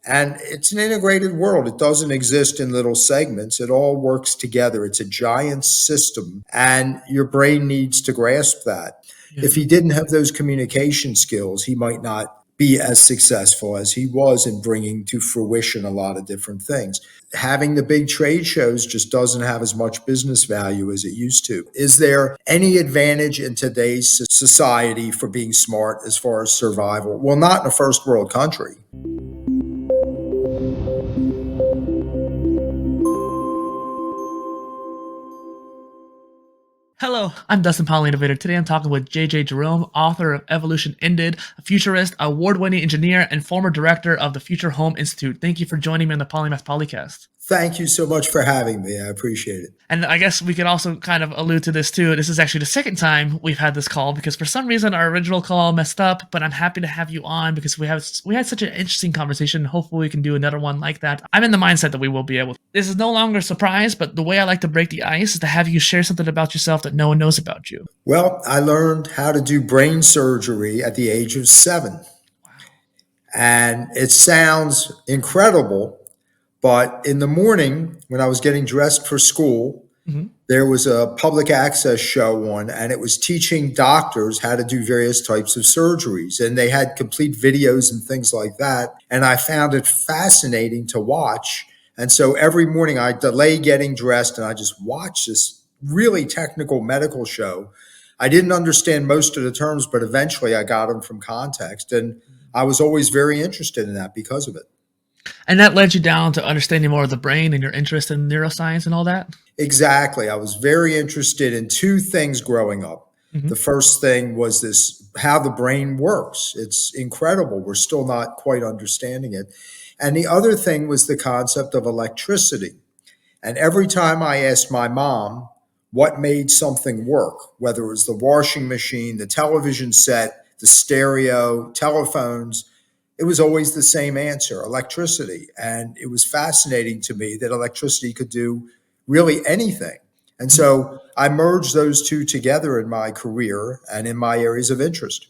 And it's an integrated world. It doesn't exist in little segments. It all works together. It's a giant system, and your brain needs to grasp that. Yeah. If he didn't have those communication skills, he might not be as successful as he was in bringing to fruition a lot of different things. Having the big trade shows just doesn't have as much business value as it used to. Is there any advantage in today's society for being smart as far as survival? Well, not in a first world country. Hello, I'm Dustin PolyInnovator. Today I'm talking with Jerome, author of Evolution Ended, a futurist, award-winning engineer, and former director of the Future Home Institute. Thank you for joining me on the Polymath Polycast. Thank you so much for having me. I appreciate it. And I guess we could also kind of allude to this too. This is actually the second time we've had this call because for some reason our original call messed up, but I'm happy to have you on because we had such an interesting conversation. Hopefully we can do another one like that. I'm in the mindset that we will be able to. This is no longer a surprise, but the way I like to break the ice is to have you share something about yourself that no one knows about you. Well, I learned how to do brain surgery at the age of 7. Wow. And it sounds incredible. But in the morning, when I was getting dressed for school, there was a public access show on, and it was teaching doctors how to do various types of surgeries. And they had complete videos and things like that. And I found it fascinating to watch. And so every morning I delay getting dressed and I just watch this really technical medical show. I didn't understand most of the terms, but eventually I got them from context. And I was always very interested in that because of it. And that led you down to understanding more of the brain and your interest in neuroscience and all that? Exactly. I was very interested in 2 things growing up. The first thing was how the brain works. It's incredible. We're still not quite understanding it. And the other thing was the concept of electricity. And every time I asked my mom what made something work, whether it was the washing machine, the television set, the stereo, telephones, it was always the same answer, electricity. And it was fascinating to me that electricity could do really anything. And so I merged those 2 together in my career and in my areas of interest.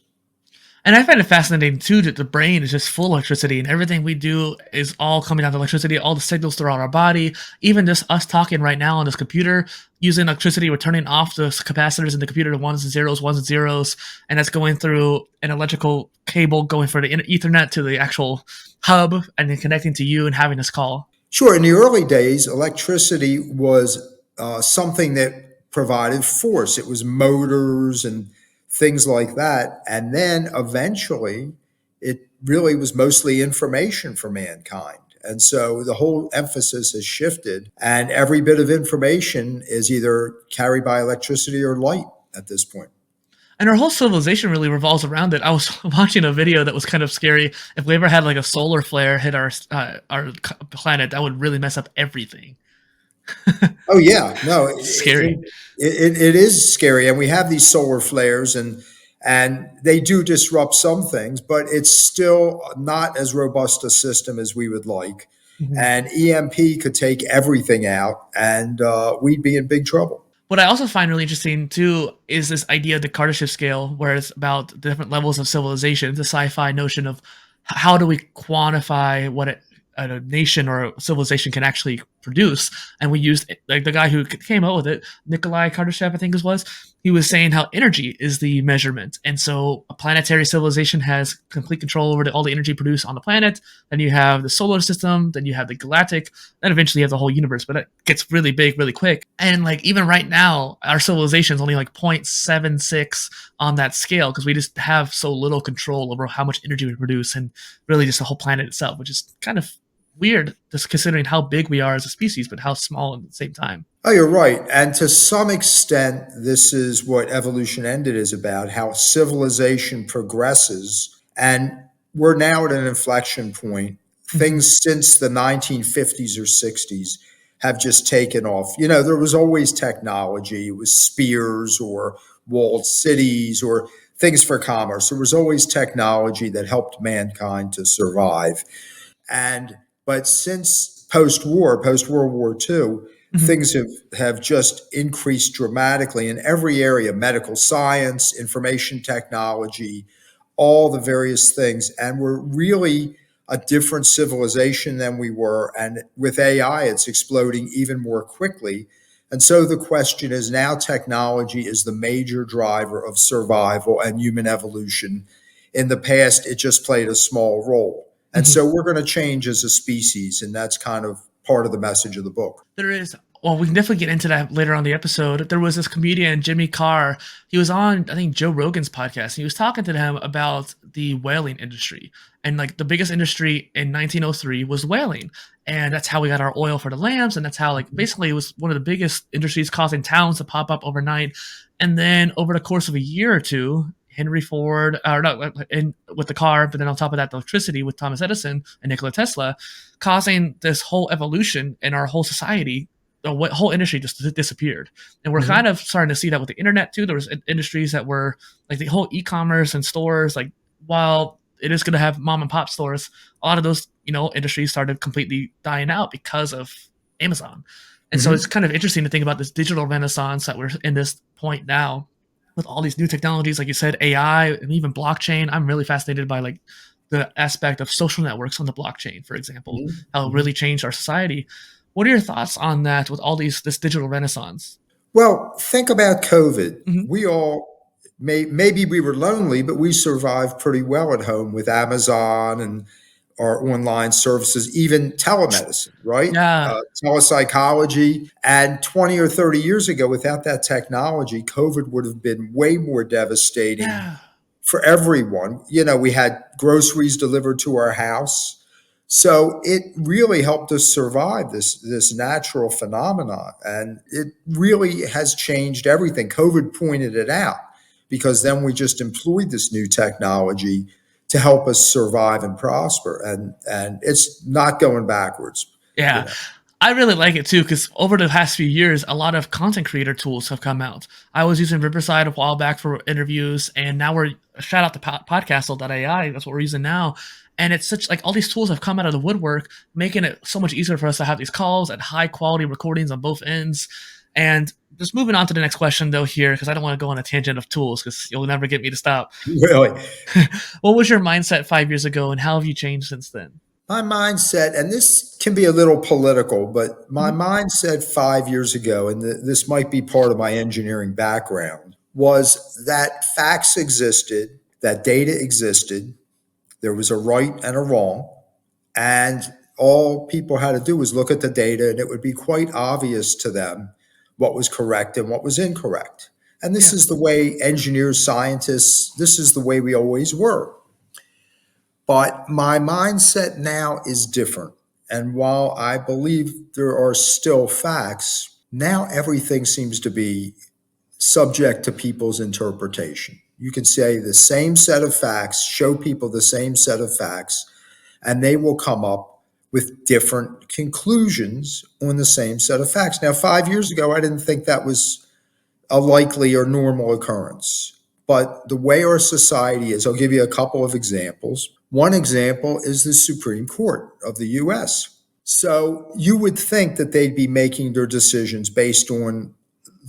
And I find it fascinating too that the brain is just full of electricity and everything we do is all coming out of electricity, all the signals throughout our body, even just us talking right now on this computer using electricity, we're turning off the capacitors in the computer to ones and zeros, and that's going through an electrical cable going from the Ethernet to the actual hub and then connecting to you and having this call. Sure. In the early days, electricity was something that provided force. It was motors and things like that. And then eventually it really was mostly information for mankind. And so the whole emphasis has shifted, and every bit of information is either carried by electricity or light at this point. And our whole civilization really revolves around it. I was watching a video that was kind of scary. If we ever had like a solar flare hit our planet, that would really mess up everything. Oh yeah, no, Scary. It is scary, and we have these solar flares, and they do disrupt some things, but it's still not as robust a system as we would like. And EMP could take everything out, and we'd be in big trouble. What I also find really interesting too is this idea of the Kardashev scale, where it's about the different levels of civilization. It's a sci-fi notion of how do we quantify what a nation or a civilization can actually produce. And we used, like the guy who came up with it, Nikolai Kardashev, I think it was, he was saying how energy is the measurement. And so a planetary civilization has complete control over all the energy produced on the planet. Then you have the solar system, then you have the galactic, then eventually you have the whole universe, but it gets really big, really quick. And like, even right now, our civilization is only like 0.76 on that scale because we just have so little control over how much energy we produce and really just the whole planet itself, which is kind of weird just considering how big we are as a species, but how small at the same time. Oh, you're right. And to some extent, this is what Evolution Ended is about, how civilization progresses. And we're now at an inflection point. Things since the 1950s or 60s have just taken off. You know, there was always technology. It was spears or walled cities or things for commerce. There was always technology that helped mankind to survive. But since post-World War II, things have just increased dramatically in every area, medical science, information technology, all the various things. And we're really a different civilization than we were. And with AI, it's exploding even more quickly. And so the question is now technology is the major driver of survival and human evolution. In the past, it just played a small role. And Mhm. so we're going to change as a species. And that's kind of part of the message of the book. There is, well, we can definitely get into that later on in the episode. There was this comedian, Jimmy Carr. He was on, I think, Joe Rogan's podcast. And he was talking to them about the whaling industry. And like the biggest industry in 1903 was whaling. And that's how we got our oil for the lamps. And that's how, like, basically it was one of the biggest industries causing towns to pop up overnight. And then over the course of a year or two, Henry Ford, or no, with the car, but then on top of that, the electricity with Thomas Edison and Nikola Tesla, causing this whole evolution in our whole society. The whole industry just disappeared, and we're kind of starting to see that with the internet too. There was industries that were like the whole e-commerce and stores. Like, while it is going to have mom and pop stores, a lot of those industries started completely dying out because of Amazon. And so it's Mm-hmm. kind of interesting to think about this digital renaissance that we're in this point now with all these new technologies, like you said, AI and even blockchain. I'm really fascinated by like the aspect of social networks on the blockchain, for example, how it Mm-hmm. really changed our society. What are your thoughts on that with all this digital renaissance? Well, think about COVID. Mm-hmm. We all maybe we were lonely, but we survived pretty well at home with Amazon and our online services, even telemedicine, right? Yeah, Telepsychology. And 20 or 30 years ago, without that technology, COVID would have been way more devastating yeah, for everyone. We had groceries delivered to our house. So it really helped us survive this natural phenomenon. And it really has changed everything. COVID pointed it out because then we just employed this new technology to help us survive and prosper. And it's not going backwards, you yeah. know. I really like it too because over the past few years, a lot of content creator tools have come out. I was using Riverside a while back for interviews, and now we're shout out to Podcastle.ai. That's what we're using now. And it's such like all these tools have come out of the woodwork, making it so much easier for us to have these calls and high quality recordings on both ends. And just moving on to the next question though here, because I don't want to go on a tangent of tools because you'll never get me to stop. Really. What was your mindset 5 years ago, and how have you changed since then? My mindset, and this can be a little political, but my Mhm. mindset 5 years ago, and this might be part of my engineering background, was that facts existed, that data existed, there was a right and a wrong, and all people had to do was look at the data, and it would be quite obvious to them what was correct and what was incorrect. And this Yeah. is the way engineers, scientists, this is the way we always were. But my mindset now is different. And while I believe there are still facts, now everything seems to be subject to people's interpretation. You can say the same set of facts, show people the same set of facts, and they will come up with different conclusions on the same set of facts. Now, 5 years ago, I didn't think that was a likely or normal occurrence. But the way our society is, I'll give you a couple of examples. One example is the Supreme Court of the US. So you would think that they'd be making their decisions based on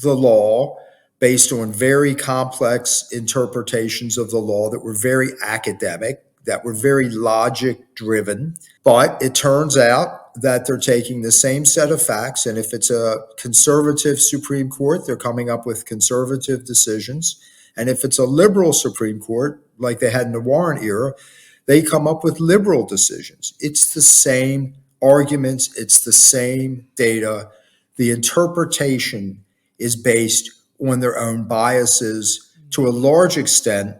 the law, based on very complex interpretations of the law that were very academic, that were very logic driven. But it turns out that they're taking the same set of facts. And if it's a conservative Supreme Court, they're coming up with conservative decisions. And if it's a liberal Supreme Court, like they had in the Warren era, they come up with liberal decisions. It's the same arguments, it's the same data. The interpretation is based on their own biases. To a large extent,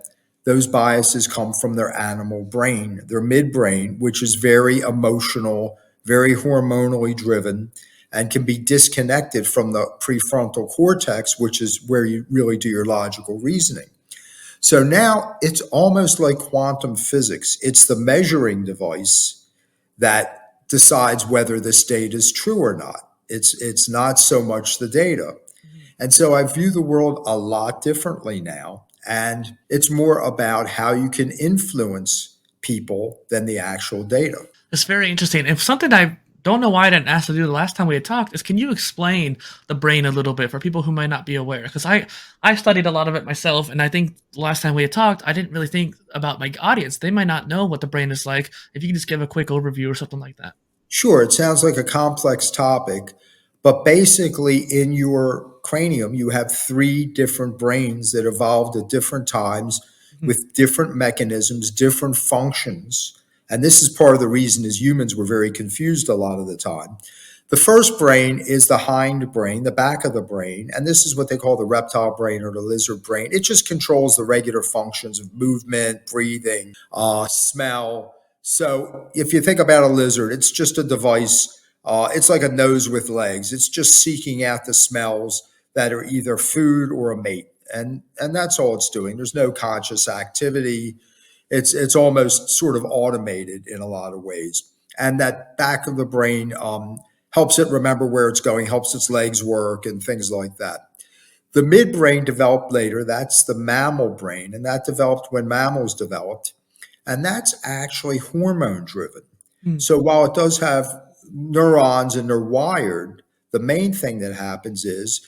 those biases come from their animal brain, their midbrain, which is very emotional, very hormonally driven, and can be disconnected from the prefrontal cortex, which is where you really do your logical reasoning. So now it's almost like quantum physics. It's the measuring device that decides whether this data is true or not. It's not so much the data. Mhm. And so I view the world a lot differently now. And it's more about how you can influence people than the actual data. It's very interesting. And something I've don't know why I didn't ask to do the last time we had talked is, can you explain the brain a little bit for people who might not be aware? Because I studied a lot of it myself, and I think the last time we had talked, I didn't really think about my audience. They might not know what the brain is like. If you could just give a quick overview or something like that. Sure, it sounds like a complex topic, but basically, in your cranium, you have three different brains that evolved at different times Mhm. with different mechanisms, different functions. And this is part of the reason as humans we're very confused a lot of the time. The first brain is the hind brain, the back of the brain, and this is what they call the reptile brain or the lizard brain. It just controls the regular functions of movement, breathing, smell. So if you think about a lizard, it's just a device. It's like a nose with legs. It's just seeking out the smells that are either food or a mate, and that's all it's doing. There's no conscious activity. It's almost sort of automated in a lot of ways. And that back of the brain helps it remember where it's going, helps its legs work, and things like that. The midbrain developed later. That's the mammal brain, and that developed when mammals developed, and that's actually hormone driven. Mm. So while it does have neurons and they're wired, the main thing that happens is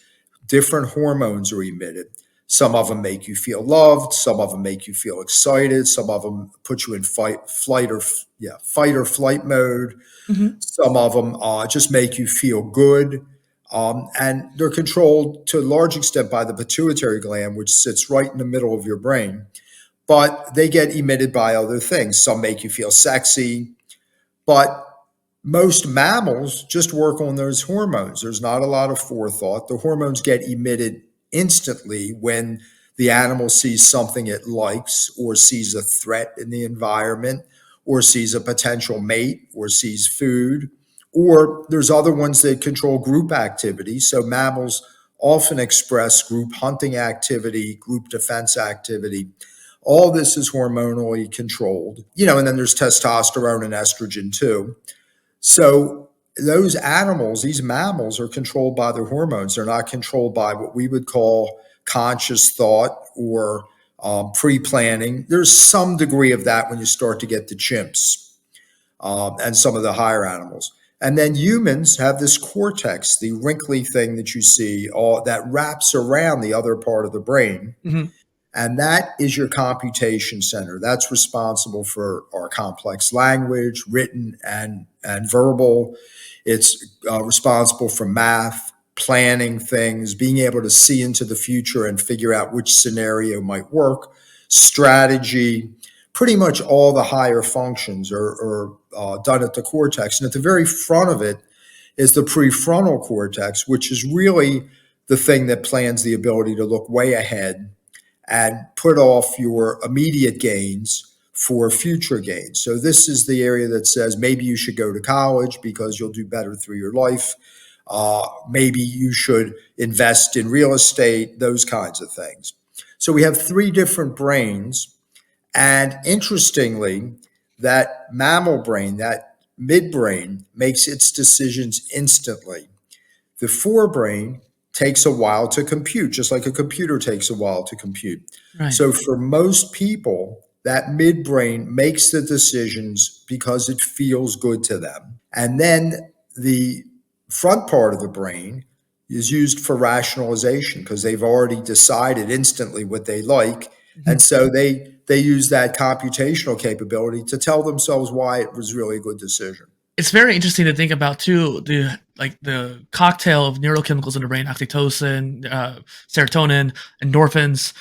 different hormones are emitted. Some of them make you feel loved, some of them make you feel excited, some of them put you in fight or flight mode. Mhm. Some of them just make you feel good. And they're controlled to a large extent by the pituitary gland, which sits right in the middle of your brain. But they get emitted by other things. Some make you feel sexy, but most mammals just work on those hormones. There's not a lot of forethought. The hormones get emitted instantly when the animal sees something it likes or sees a threat in the environment or sees a potential mate or sees food. Or there's other ones that control group activity. So mammals often express group hunting activity, group defense activity. All this is hormonally controlled, and then there's testosterone and estrogen too. So those animals, these mammals, are controlled by their hormones. They're not controlled by what we would call conscious thought or pre-planning. There's some degree of that when you start to get to chimps and some of the higher animals. And then humans have this cortex, the wrinkly thing that you see, all that wraps around the other part of the brain. Mhm. And that is your computation center. That's responsible for our complex language, written and verbal. It's responsible for math, planning things, being able to see into the future and figure out which scenario might work, strategy. Pretty much all the higher functions are done at the cortex. And at the very front of it is the prefrontal cortex, which is really the thing that plans the ability to look way ahead and put off your immediate gains for future gains. So this is the area that says maybe you should go to college because you'll do better through your life. Maybe you should invest in real estate, those kinds of things. So we have three different brains. And interestingly, that mammal brain, that midbrain, makes its decisions instantly. The forebrain takes a while to compute, just like a computer takes a while to compute. Right. So for most people, that midbrain makes the decisions because it feels good to them. And then the front part of the brain is used for rationalization because they've already decided instantly what they like. Mhm. And so they use that computational capability to tell themselves why it was really a good decision. It's very interesting to think about too, the cocktail of neurochemicals in the brain: oxytocin, serotonin, endorphins,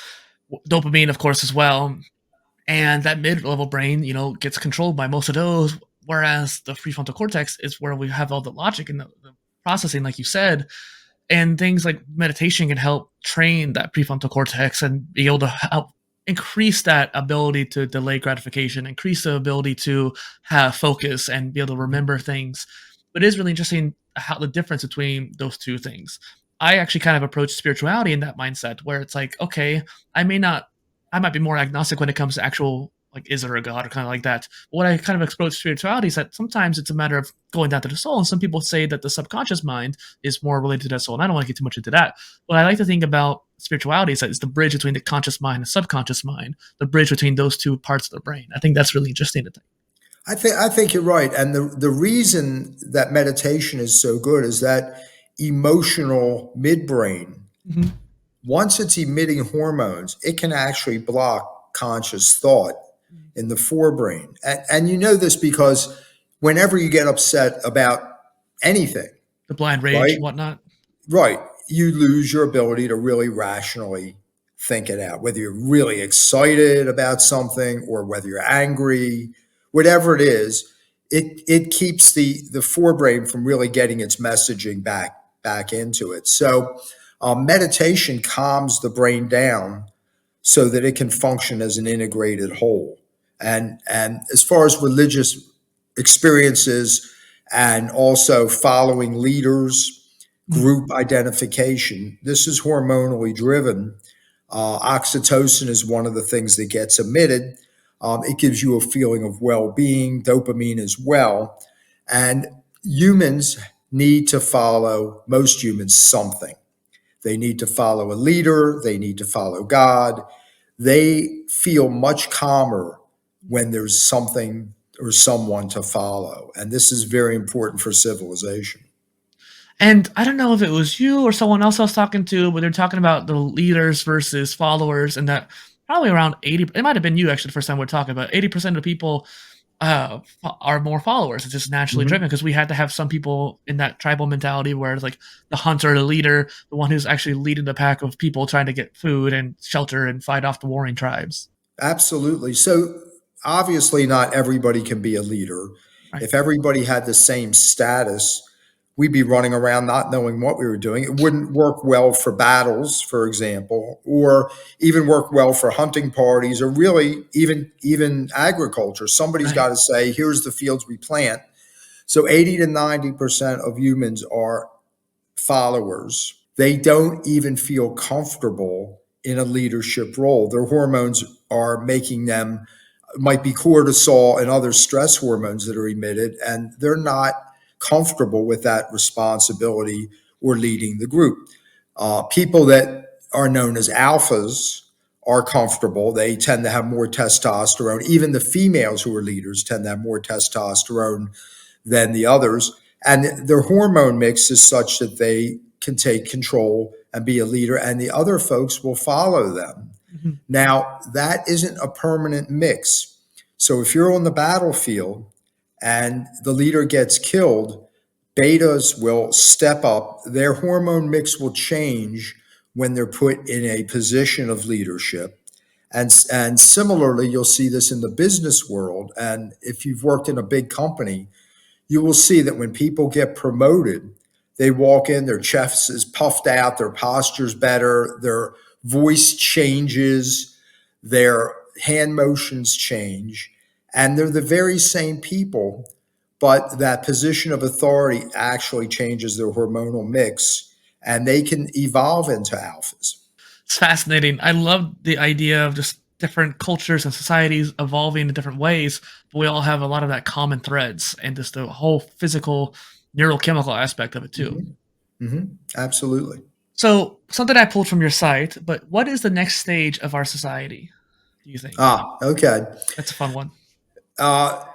dopamine, of course, as well. And that mid-level brain, gets controlled by most of those, whereas the prefrontal cortex is where we have all the logic and the processing, like you said. And things like meditation can help train that prefrontal cortex and be able to help increase that ability to delay gratification, increase the ability to have focus and be able to remember things. But it is really interesting how the difference between those two things. I actually kind of approach spirituality in that mindset where it's like, okay, I may not, I might be more agnostic when it comes to actual, like, is there a God or kind of like that. But what I kind of approach spirituality is that sometimes it's a matter of going down to the soul. And some people say that the subconscious mind is more related to that soul. And I don't want to get too much into that. But I like to think about spirituality is that it's the bridge between the conscious mind and subconscious mind, the bridge between those two parts of the brain. I think that's really interesting to think. I think you're right, and the reason that meditation is so good is that emotional midbrain. Hmm. Once it's emitting hormones, it can actually block conscious thought in the forebrain, and you know this because whenever you get upset about anything, The blind rage right? and whatnot. Right. You lose your ability to really rationally think it out, whether you're really excited about something or whether you're angry, whatever it is, it keeps the forebrain from really getting its messaging back into it. So meditation calms the brain down so that it can function as an integrated whole. And as far as religious experiences and also following leaders, Mhm. group identification, this is hormonally driven. Oxytocin is one of the things that gets emitted. It gives you a feeling of well-being, dopamine as well. And humans need to follow, most humans, something. They need to follow a leader, they need to follow God. They feel much calmer when there's something or someone to follow. And this is very important for civilization. And I don't know if it was you or someone else I was talking to, but they're talking about the leaders versus followers, and that probably around 80, it might have been you actually the first time we are talking about 80% of people are more followers. It's just naturally driven Mhm. because we had to have some people in that tribal mentality where it's like the hunter, the leader, the one who's actually leading the pack of people trying to get food and shelter and fight off the warring tribes. Absolutely. So obviously, not everybody can be a leader. Right. If everybody had the same status, we'd be running around not knowing what we were doing. It wouldn't work well for battles, for example, or even work well for hunting parties, or really even agriculture. Somebody's got Right. to say, "Here's the fields we plant." So 80 to 90% of humans are followers. They don't even feel comfortable in a leadership role. Their hormones are making them, might be cortisol and other stress hormones that are emitted, and they're not comfortable with that responsibility or leading the group. People that are known as alphas are comfortable. They tend to have more testosterone. Even the females who are leaders tend to have more testosterone than the others. And their hormone mix is such that they can take control and be a leader, and the other folks will follow them. Mhm. Now, that isn't a permanent mix. So if you're on the battlefield and the leader gets killed, betas will step up. Their hormone mix will change when they're put in a position of leadership. And similarly, you'll see this in the business world. And if you've worked in a big company, you will see that when people get promoted, they walk in, their chest is puffed out, their posture's better, their voice changes, their hand motions change, and they're the very same people, but that position of authority actually changes their hormonal mix and they can evolve into alphas. It's fascinating. I love the idea of just different cultures and societies evolving in different ways, but we all have a lot of that common threads and just the whole physical neurochemical aspect of it too. Mm-hmm. Mm-hmm. Absolutely. So something I pulled from your site, but what is the next stage of our society, do you think? Okay. That's a fun one.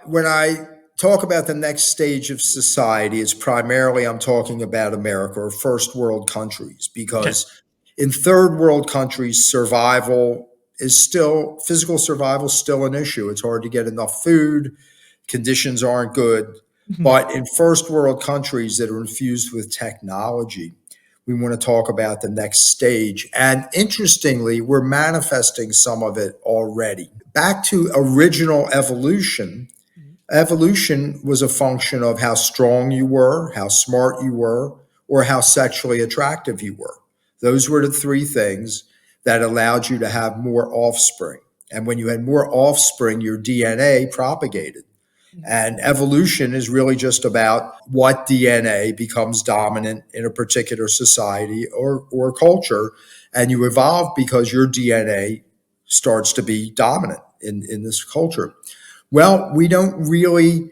When I talk about the next stage of society, it's primarily I'm talking about America or first world countries, Okay. because in third world countries, survival is still, physical survival is still an issue. It's hard to get enough food, conditions aren't good. Mhm. But in first world countries that are infused with technology, we want to talk about the next stage. And interestingly, we're manifesting some of it already. Back to original evolution, Mhm. evolution was a function of how strong you were, how smart you were, or how sexually attractive you were. Those were the three things that allowed you to have more offspring. And when you had more offspring, your DNA propagated. Mhm. And evolution is really just about what DNA becomes dominant in a particular society or culture. And you evolve because your DNA starts to be dominant in this culture. Well, we don't really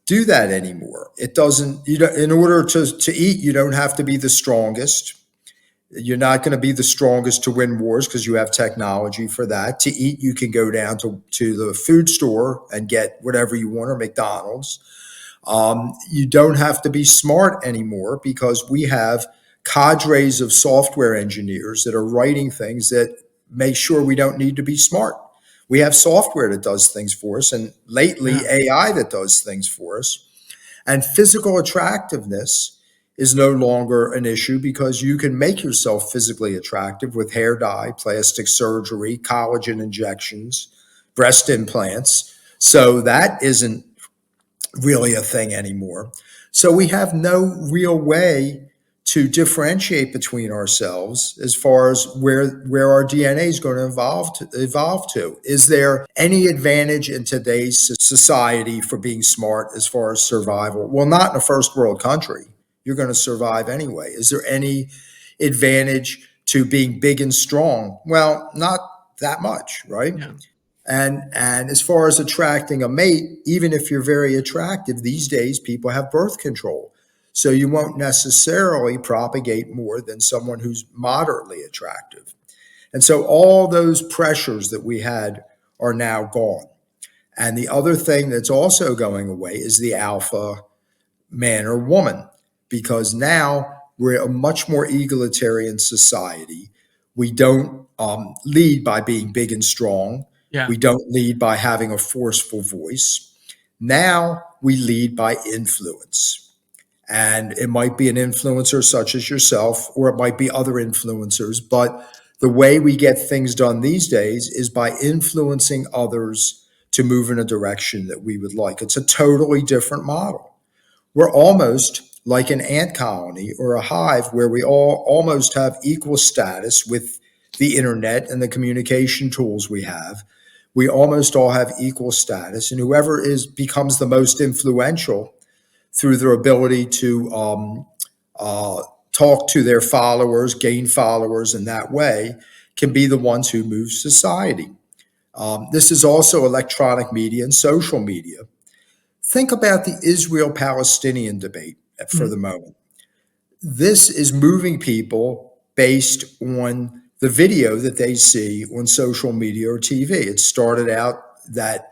do that anymore. It doesn't, you know, in order to eat, you don't have to be the strongest. You're not going to be the strongest to win wars because you have technology for that. To eat, you can go down to the food store and get whatever you want, or McDonald's. You don't have to be smart anymore because we have cadres of software engineers that are writing things that make sure we don't need to be smart. We have software that does things for us, and lately Yeah. AI that does things for us. And physical attractiveness is no longer an issue because you can make yourself physically attractive with hair dye, plastic surgery, collagen injections, breast implants. So that isn't really a thing anymore. So we have no real way to differentiate between ourselves as far as where our DNA is going to evolve to. Is there any advantage in today's society for being smart as far as survival? Well, not in a first world country. You're going to survive anyway. Is there any advantage to being big and strong? Well, not that much, right? Yeah. And as far as attracting a mate, even if you're very attractive, these days people have birth control. So you won't necessarily propagate more than someone who's moderately attractive. And so all those pressures that we had are now gone. And the other thing that's also going away is the alpha man or woman, because now we're a much more egalitarian society. We don't lead by being big and strong. Yeah. We don't lead by having a forceful voice. Now we lead by influence. And it might be an influencer such as yourself, or it might be other influencers. But the way we get things done these days is by influencing others to move in a direction that we would like. It's a totally different model. We're almost like an ant colony or a hive where we all almost have equal status with the internet and the communication tools we have. We almost all have equal status, and whoever is becomes the most influential through their ability to talk to their followers, gain followers in that way, can be the ones who move society. This is also electronic media and social media. Think about the Israel Palestinian debate for Mhm. the moment. This is moving people based on the video that they see on social media or TV. It started out that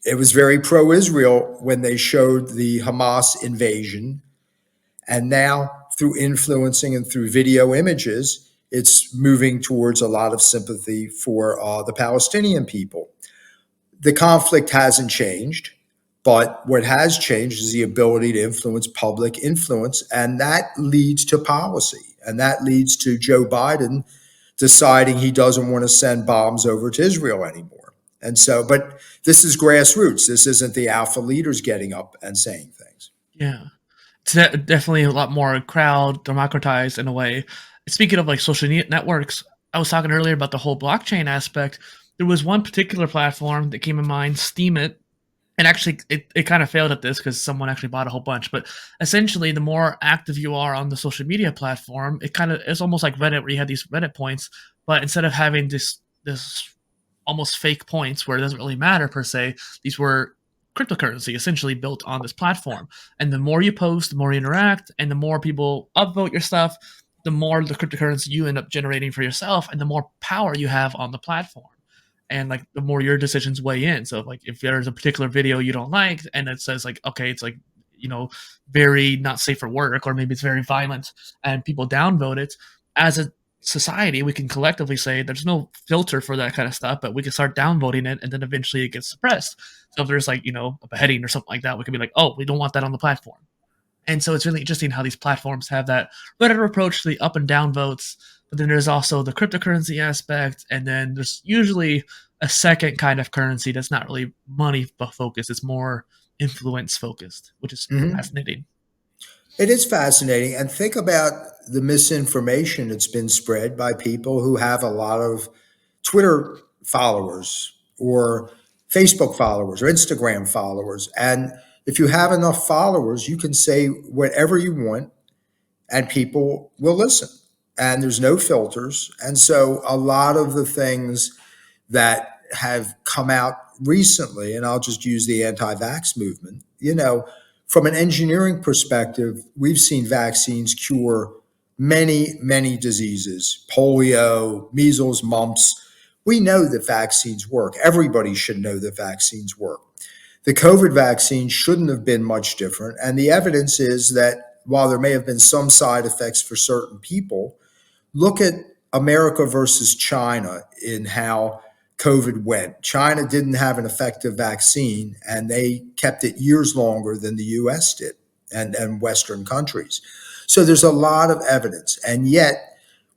it was very pro Israel when they showed the Hamas invasion. And now, through influencing and through video images, it's moving towards a lot of sympathy for the Palestinian people. The conflict hasn't changed, but what has changed is the ability to influence public influence, and that leads to policy, and that leads to Joe Biden deciding he doesn't want to send bombs over to Israel anymore. And so, but this is grassroots. This isn't the alpha leaders getting up and saying things. Yeah. It's definitely a lot more crowd democratized in a way. Speaking of like social networks, I was talking earlier about the whole blockchain aspect. There was one particular platform that came in mind, Steam It, and actually it kind of failed at this because someone actually bought a whole bunch. But essentially, the more active you are on the social media platform, it's almost like Reddit, where you had these Reddit points, but instead of having this almost fake points where it doesn't really matter per se, these were cryptocurrency essentially built on this platform. And the more you post, the more you interact, and the more people upvote your stuff, the more the cryptocurrency you end up generating for yourself, and the more power you have on the platform. And like the more your decisions weigh in. So like if there's a particular video you don't like and it says like, okay, it's like, very not safe for work, or maybe it's very violent, and people downvote it, as a society, we can collectively say there's no filter for that kind of stuff, but we can start downvoting it, and then eventually it gets suppressed. So if there's like, a beheading or something like that, we can be like, oh, we don't want that on the platform. And so it's really interesting how these platforms have that Reddit approach to the up and down votes, but then there's also the cryptocurrency aspect, and then there's usually a second kind of currency that's not really money focused, it's more influence focused, which is Mhm. fascinating. It is fascinating. And think about the misinformation that's been spread by people who have a lot of Twitter followers or Facebook followers or Instagram followers. And if you have enough followers, you can say whatever you want and people will listen. And there's no filters. And so a lot of the things that have come out recently, and I'll just use the anti vax movement, from an engineering perspective, we've seen vaccines cure many diseases, polio, measles, mumps. We know that vaccines work. Everybody should know that vaccines work. The COVID vaccine shouldn't have been much different. And the evidence is that while there may have been some side effects for certain people, look at America versus China in how COVID went. China didn't have an effective vaccine and they kept it years longer than the US did and Western countries. So there's a lot of evidence. And yet,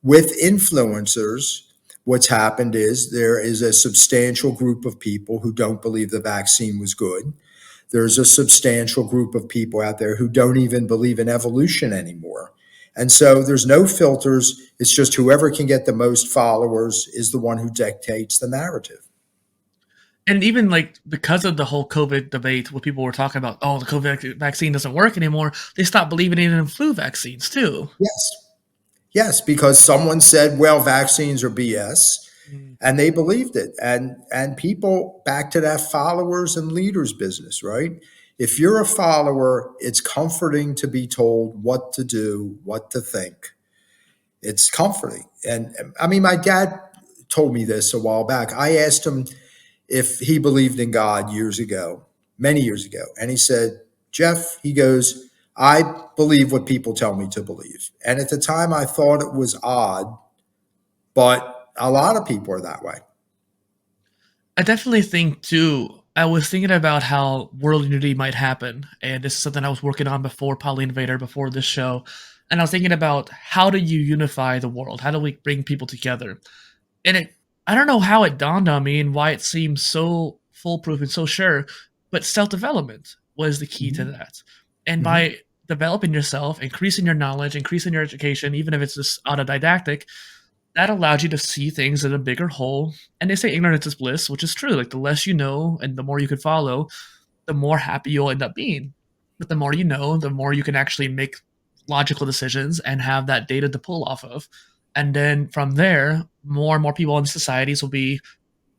with influencers, what's happened is there is a substantial group of people who don't believe the vaccine was good. There's a substantial group of people out there who don't even believe in evolution anymore. And so there's no filters. It's just whoever can get the most followers is the one who dictates the narrative. And even like because of the whole COVID debate, where people were talking about, oh, the COVID vaccine doesn't work anymore, they stopped believing in flu vaccines too. Yes. Yes, because someone said, well, vaccines are BS, Mm. and they believed it. And people back to that followers and leaders business, right? If you're a follower, it's comforting to be told what to do, what to think. It's comforting. And I mean, my dad told me this a while back. I asked him if he believed in God years ago, many years ago. And he said, Jeff, he goes, I believe what people tell me to believe. And at the time, I thought it was odd, but a lot of people are that way. I definitely think too. I was thinking about how world unity might happen, and this is something I was working on before PolyInnovator, before this show. And I was thinking about how do you unify the world? How do we bring people together? And I don't know how it dawned on me and why it seemed so foolproof and so sure, but self-development was the key to Mm-hmm. that. And Mm-hmm. by developing yourself, increasing your knowledge, increasing your education, even if it's just autodidactic, that allowed you to see things in a bigger whole. And they say ignorance is bliss, which is true. Like the less you know and the more you can follow, the more happy you'll end up being. But the more you know, the more you can actually make logical decisions and have that data to pull off of. And then from there, more and more people in societies will be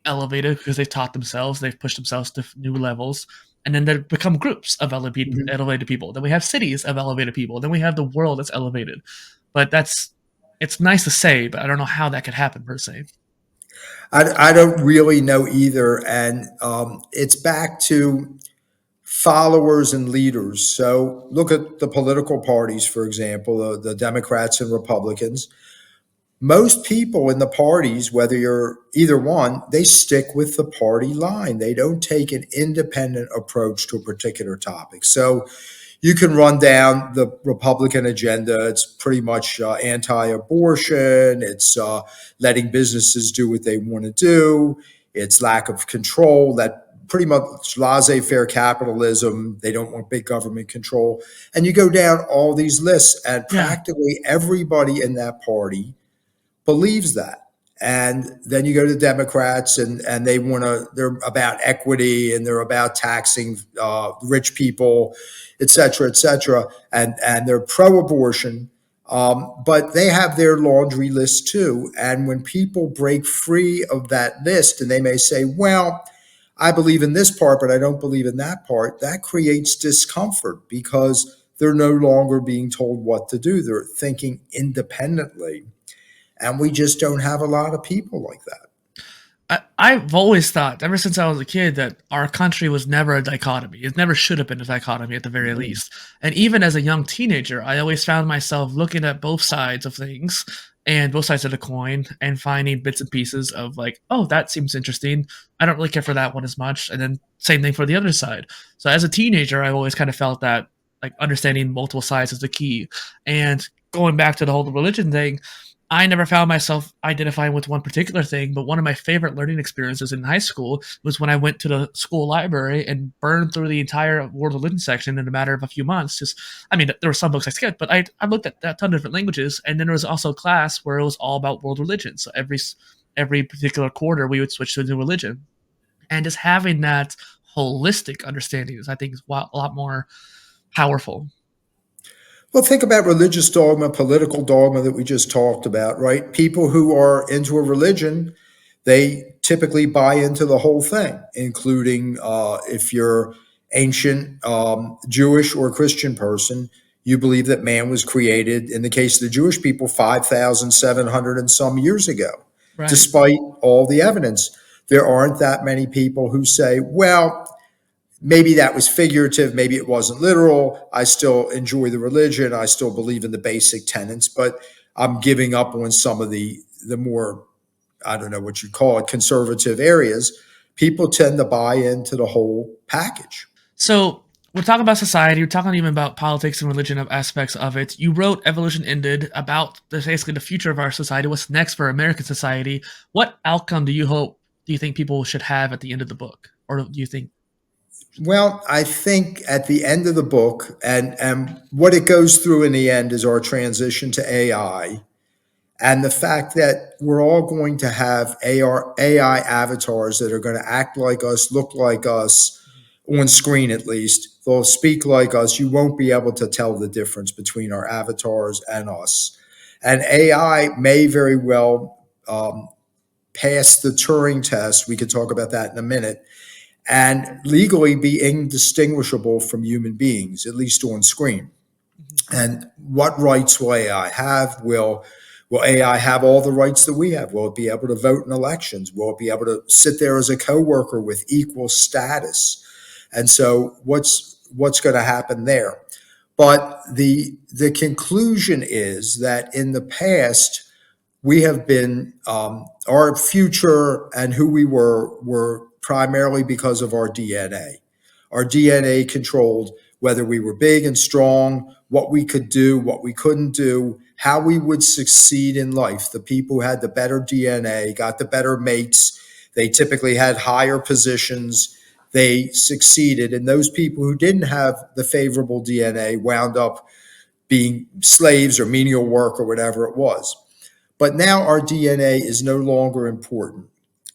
elevated because they've taught themselves, they've pushed themselves to new levels. And then they become groups of Mm-hmm. elevated people. Then we have cities of elevated people. Then we have the world that's elevated. But it's nice to say, but I don't know how that could happen per se. I don't really know either. And it's back to followers and leaders. So look at the political parties, for example, the Democrats and Republicans. Most people in the parties, whether you're either one, they stick with the party line. They don't take an independent approach to a particular topic. So you can run down the Republican agenda. It's pretty much anti-abortion. It's letting businesses do what they want to do. It's lack of control. That pretty much laissez-faire capitalism. They don't want big government control. And you go down all these lists, and Yeah. practically everybody in that party believes that. And then you go to Democrats, and they want to. They're about equity, and they're about taxing rich people, et cetera, et cetera. And they're pro-abortion, but they have their laundry list too. And when people break free of that list, and they may say, "Well, I believe in this part, but I don't believe in that part," that creates discomfort because they're no longer being told what to do. They're thinking independently. And we just don't have a lot of people like that. I've always thought, ever since I was a kid, that our country was never a dichotomy. It never should have been a dichotomy at the very Mhm. least. And even as a young teenager, I always found myself looking at both sides of things and both sides of the coin and finding bits and pieces of like, oh, that seems interesting. I don't really care for that one as much. And then same thing for the other side. So as a teenager, I've always kind of felt that like understanding multiple sides is the key. And going back to the whole religion thing, I never found myself identifying with one particular thing, but one of my favorite learning experiences in high school was when I went to the school library and burned through the entire world religion section in a matter of a few months. Just, I mean, there were some books I skipped, but I looked at a ton of different languages, and then there was also a class where it was all about world religion. So every particular quarter, we would switch to a new religion, and just having that holistic understanding is, I think, is a lot more powerful. Well, think about religious dogma, political dogma that we just talked about, right? People who are into a religion, they typically buy into the whole thing, including if you're ancient Jewish or Christian person, You believe that man was created, in the case of the Jewish people, 5,700 and some years ago. Right. Despite all the evidence, there aren't that many people who say, well, maybe that was figurative, maybe it wasn't literal. I still enjoy the religion, I still believe in the basic tenets, but I'm giving up on some of the more, I don't know what you call it, conservative areas. People tend to buy into the whole package. So we're talking about society. We're talking even about politics and religion of aspects of it. You wrote "Evolution Ended" about basically the future of our society. What's next for American society? What outcome do you think people should have at the end of the book, or do you think? Well, I think at the end of the book, and what it goes through in the end is our transition to AI, and the fact that we're all going to have AI avatars that are going to act like us, look like us, on screen at least. They'll speak like us. You won't be able to tell the difference between our avatars and us. And AI may very well pass the Turing test. We could talk about that in a minute, and legally be indistinguishable from human beings, at least on screen. Mhm. And what rights will AI have? Will AI have all the rights that we have? Will it be able to vote in elections? Will it be able to sit there as a coworker with equal status? And so what's going to happen there? But the conclusion is that in the past, we have been our future and who we were primarily because of our DNA. Our DNA controlled whether we were big and strong, what we could do, what we couldn't do, how we would succeed in life. The people who had the better DNA got the better mates. They typically had higher positions. They succeeded. And those people who didn't have the favorable DNA wound up being slaves or menial work or whatever it was. But now our DNA is no longer important.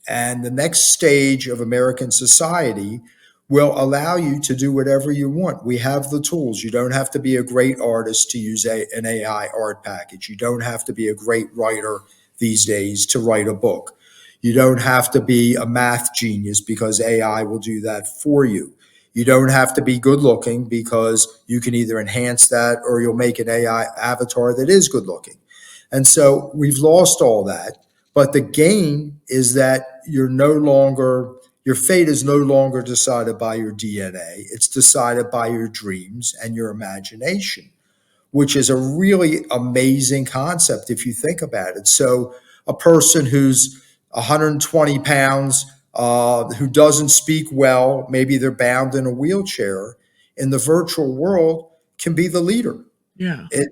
And the next stage of American society will allow you to do whatever you want. We have the tools. You don't have to be a great artist to use an AI art package. You don't have to be a great writer these days to write a book. You don't have to be a math genius because AI will do that for you. You don't have to be good looking because you can either enhance that or you'll make an AI avatar that is good looking. And so we've lost all that. But the gain is that your fate is no longer decided by your DNA. It's decided by your dreams and your imagination, which is a really amazing concept if you think about it. So a person who's 120 pounds, who doesn't speak well, maybe they're bound in a wheelchair, in the virtual world can be the leader. Yeah. It,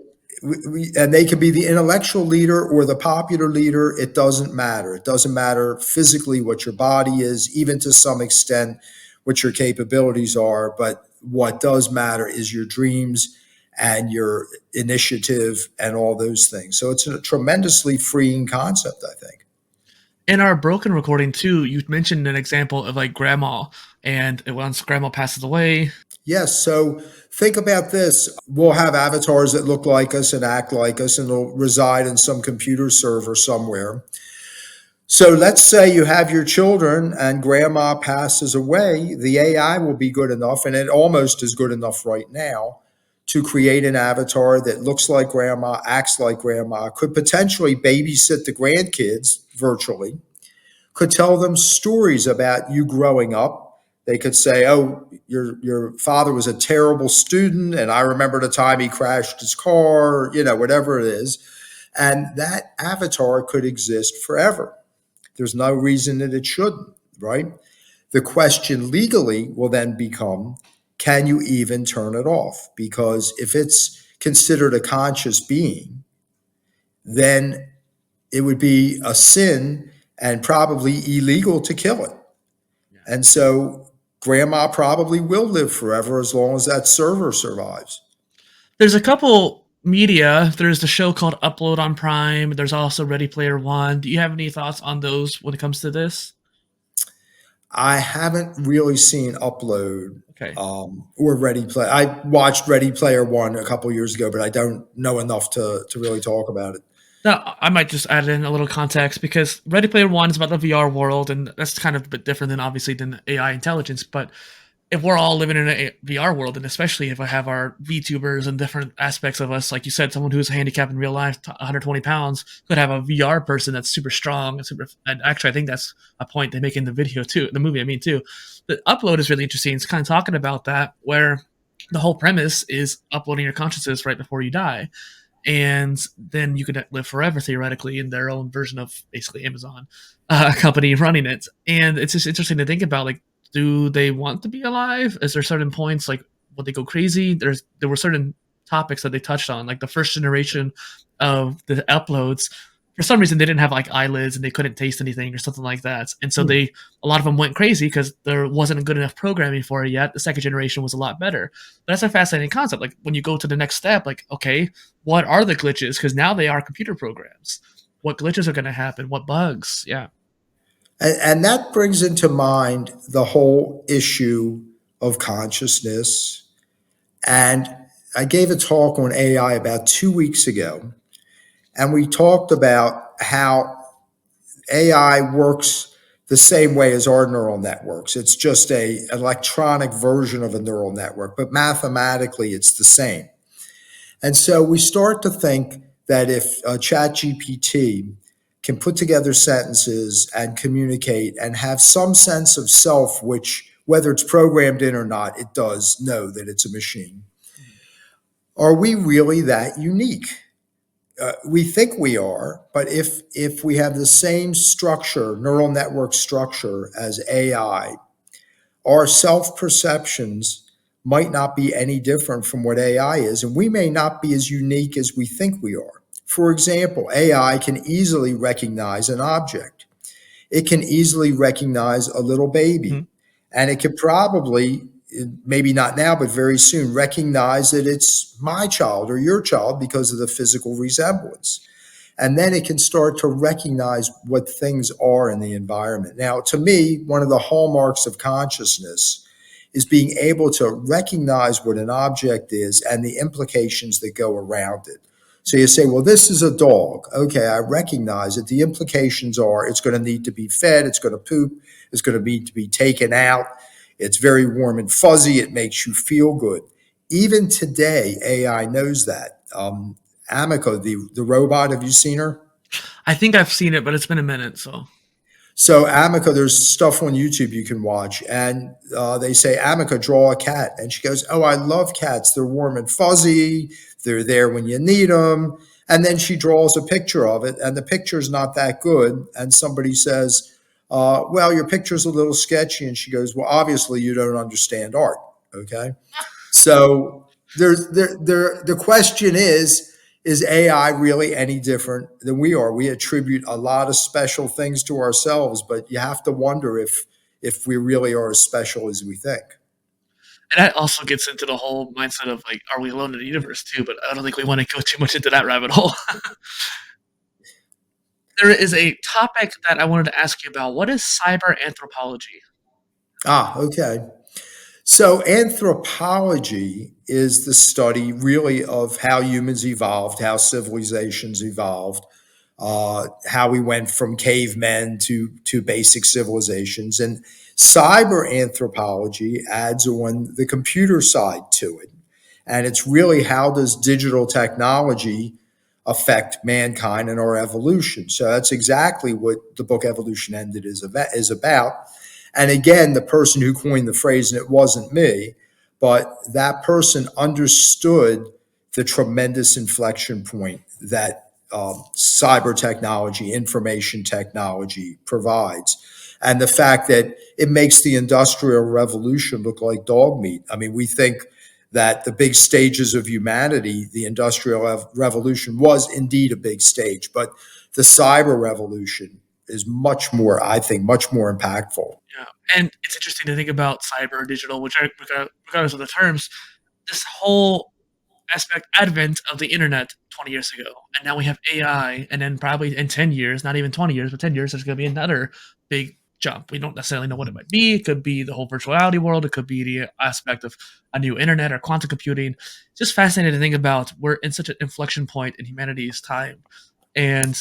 and they can be the intellectual leader or the popular leader. It doesn't matter. It doesn't matter physically what your body is, even to some extent what your capabilities are. But what does matter is your dreams and your initiative and all those things. So it's a tremendously freeing concept, I think. In our broken recording too, you mentioned an example of like grandma, and once grandma passes away. Yes. So think about this. We'll have avatars that look like us and act like us, and they'll reside in some computer server somewhere. So let's say you have your children and grandma passes away. The AI will be good enough, and it almost is good enough right now, to create an avatar that looks like grandma, acts like grandma, could potentially babysit the grandkids virtually, could tell them stories about you growing up. They could say, "Oh, your father was a terrible student, and I remember the time he crashed his car," whatever it is. And that avatar could exist forever. There's no reason that it shouldn't, right? The question legally will then become, can you even turn it off? Because if it's considered a conscious being, then it would be a sin and probably illegal to kill it. Yeah. And so grandma probably will live forever as long as that server survives. There's a couple media. There's the show called Upload on Prime. There's also Ready Player One. Do you have any thoughts on those when it comes to this? I haven't really seen Upload Okay. or Ready Play. I watched Ready Player One a couple years ago, but I don't know enough to really talk about it. Now, I might just add in a little context because Ready Player One is about the VR world, and that's kind of a bit different than obviously than AI intelligence. But if we're all living in a VR world, and especially if I have our VTubers and different aspects of us, like you said, someone who's handicapped in real life, 120 pounds, could have a VR person that's super strong and super. And actually, I think that's a point they make in the video too, the movie. I mean, too. The upload is really interesting. It's kind of talking about that, where the whole premise is uploading your consciousness right before you die, and then you could live forever theoretically in their own version of basically Amazon company running it. And it's just interesting to think about, like, do they want to be alive? Is there certain points, like, would they go crazy? There were certain topics that they touched on, like the first generation of the uploads. For some reason, they didn't have like eyelids and they couldn't taste anything or something like that, and so a lot of them went crazy because there wasn't good enough programming for it yet. The second generation was a lot better. But that's a fascinating concept. Like when you go to the next step, like, okay, what are the glitches? Because now they are computer programs. What glitches are going to happen? What bugs? Yeah. And that brings into mind the whole issue of consciousness. And I gave a talk on AI about 2 weeks ago, and we talked about how AI works the same way as our neural networks. It's just an electronic version of a neural network, but mathematically it's the same. And so we start to think that if ChatGPT can put together sentences and communicate and have some sense of self, which, whether it's programmed in or not, it does know that it's a machine. Are we really that unique? We think we are, but if we have the same structure, neural network structure as AI, our self perceptions might not be any different from what AI is, and we may not be as unique as we think we are. For example, AI can easily recognize an object. It can easily recognize a little baby, Mhm. and it could probably, maybe not now, but very soon, recognize that it's my child or your child because of the physical resemblance. And then it can start to recognize what things are in the environment. Now, to me, one of the hallmarks of consciousness is being able to recognize what an object is and the implications that go around it. So you say, well, this is a dog. Okay, I recognize it. The implications are it's going to need to be fed, it's going to poop, it's going to need to be taken out. It's very warm and fuzzy. It makes you feel good. Even today, AI knows that. Amico, the robot, have you seen her? I think I've seen it, but it's been a minute. So So Amica, there's stuff on YouTube you can watch, and they say, Amica, draw a cat, and she goes, "Oh, I love cats. They're warm and fuzzy. They're there when you need them." And then she draws a picture of it, and the picture's not that good. And somebody says, "Well, your picture's a little sketchy," and she goes, "Well, obviously you don't understand art." Okay, so the question is AI really any different than we are? We attribute a lot of special things to ourselves, but you have to wonder if we really are as special as we think. and that also gets into the whole mindset of, like, are we alone in the universe too? But I don't think we want to go too much into that rabbit hole. There is a topic that I wanted to ask you about. What is cyber anthropology? Okay. So anthropology is the study really of how humans evolved, how civilizations evolved, how we went from cavemen to basic civilizations. And cyber anthropology adds on the computer side to it. And it's really how does digital technology affect mankind and our evolution. So that's exactly what the book Evolution Ended is about. And again, the person who coined the phrase, and it wasn't me, but that person understood the tremendous inflection point that cyber technology, information technology provides. And the fact that it makes the industrial revolution look like dog meat. I mean, we think that the big stages of humanity, the industrial revolution was indeed a big stage, but the cyber revolution is much more, I think, much more impactful. Yeah, and it's interesting to think about cyber digital, which are regardless of the terms, this whole aspect advent of the internet 20 years ago, and now we have AI, and then probably in 10 years, not even 20 years, but 10 years, there's going to be another big jump. We don't necessarily know what it might be. It could be the whole virtuality world. It could be the aspect of a new internet or quantum computing. It's just fascinating to think about. We're in such an inflection point in humanity's time, and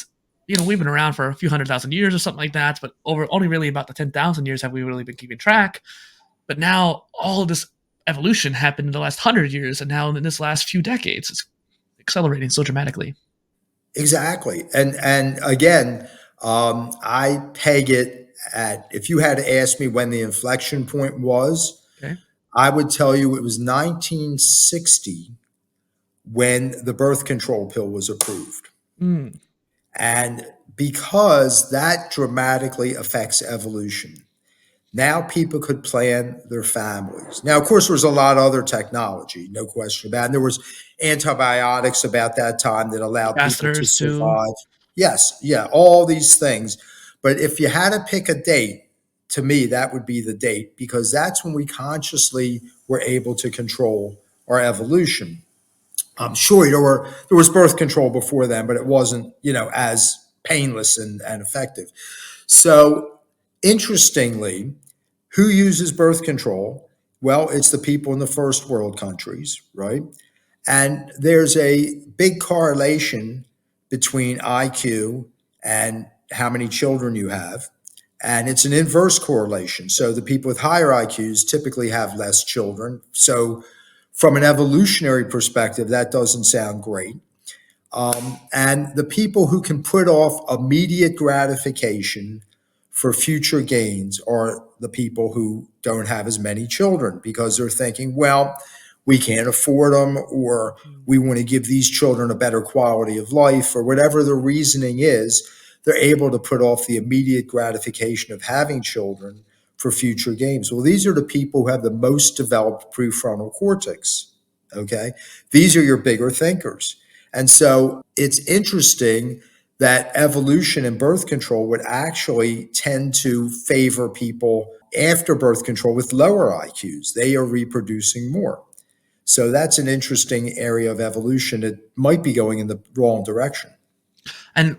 we've been around for a few 100,000 years or something like that, but over only really about the 10,000 years have we really been keeping track. But now all of this evolution happened in the last 100 years, and now in this last few decades, it's accelerating so dramatically. Exactly. And again, I peg it at, if you had to ask me when the inflection point was, Okay. I would tell you it was 1960 when the birth control pill was approved. Mm. And because that dramatically affects evolution, now people could plan their families. Now, of course, there was a lot of other technology, no question about it. And there was antibiotics about that time that allowed people to Catheters too. survive. Yes, yeah, all these things. But if you had to pick a date, to me, that would be the date because that's when we consciously were able to control our evolution. I'm sure there was birth control before then, but it wasn't, as painless and effective. So interestingly, who uses birth control? Well, it's the people in the first world countries, right? And there's a big correlation between IQ and how many children you have. And it's an inverse correlation. So the people with higher IQs typically have less children. So, from an evolutionary perspective, that doesn't sound great. And the people who can put off immediate gratification for future gains are the people who don't have as many children because they're thinking, well, we can't afford them, or we want to give these children a better quality of life, or whatever the reasoning is. They're able to put off the immediate gratification of having children for future gains. Well, these are the people who have the most developed prefrontal cortex. Okay. These are your bigger thinkers. And so it's interesting that evolution and birth control would actually tend to favor people after birth control with lower IQs. They are reproducing more. So that's an interesting area of evolution. It might be going in the wrong direction. And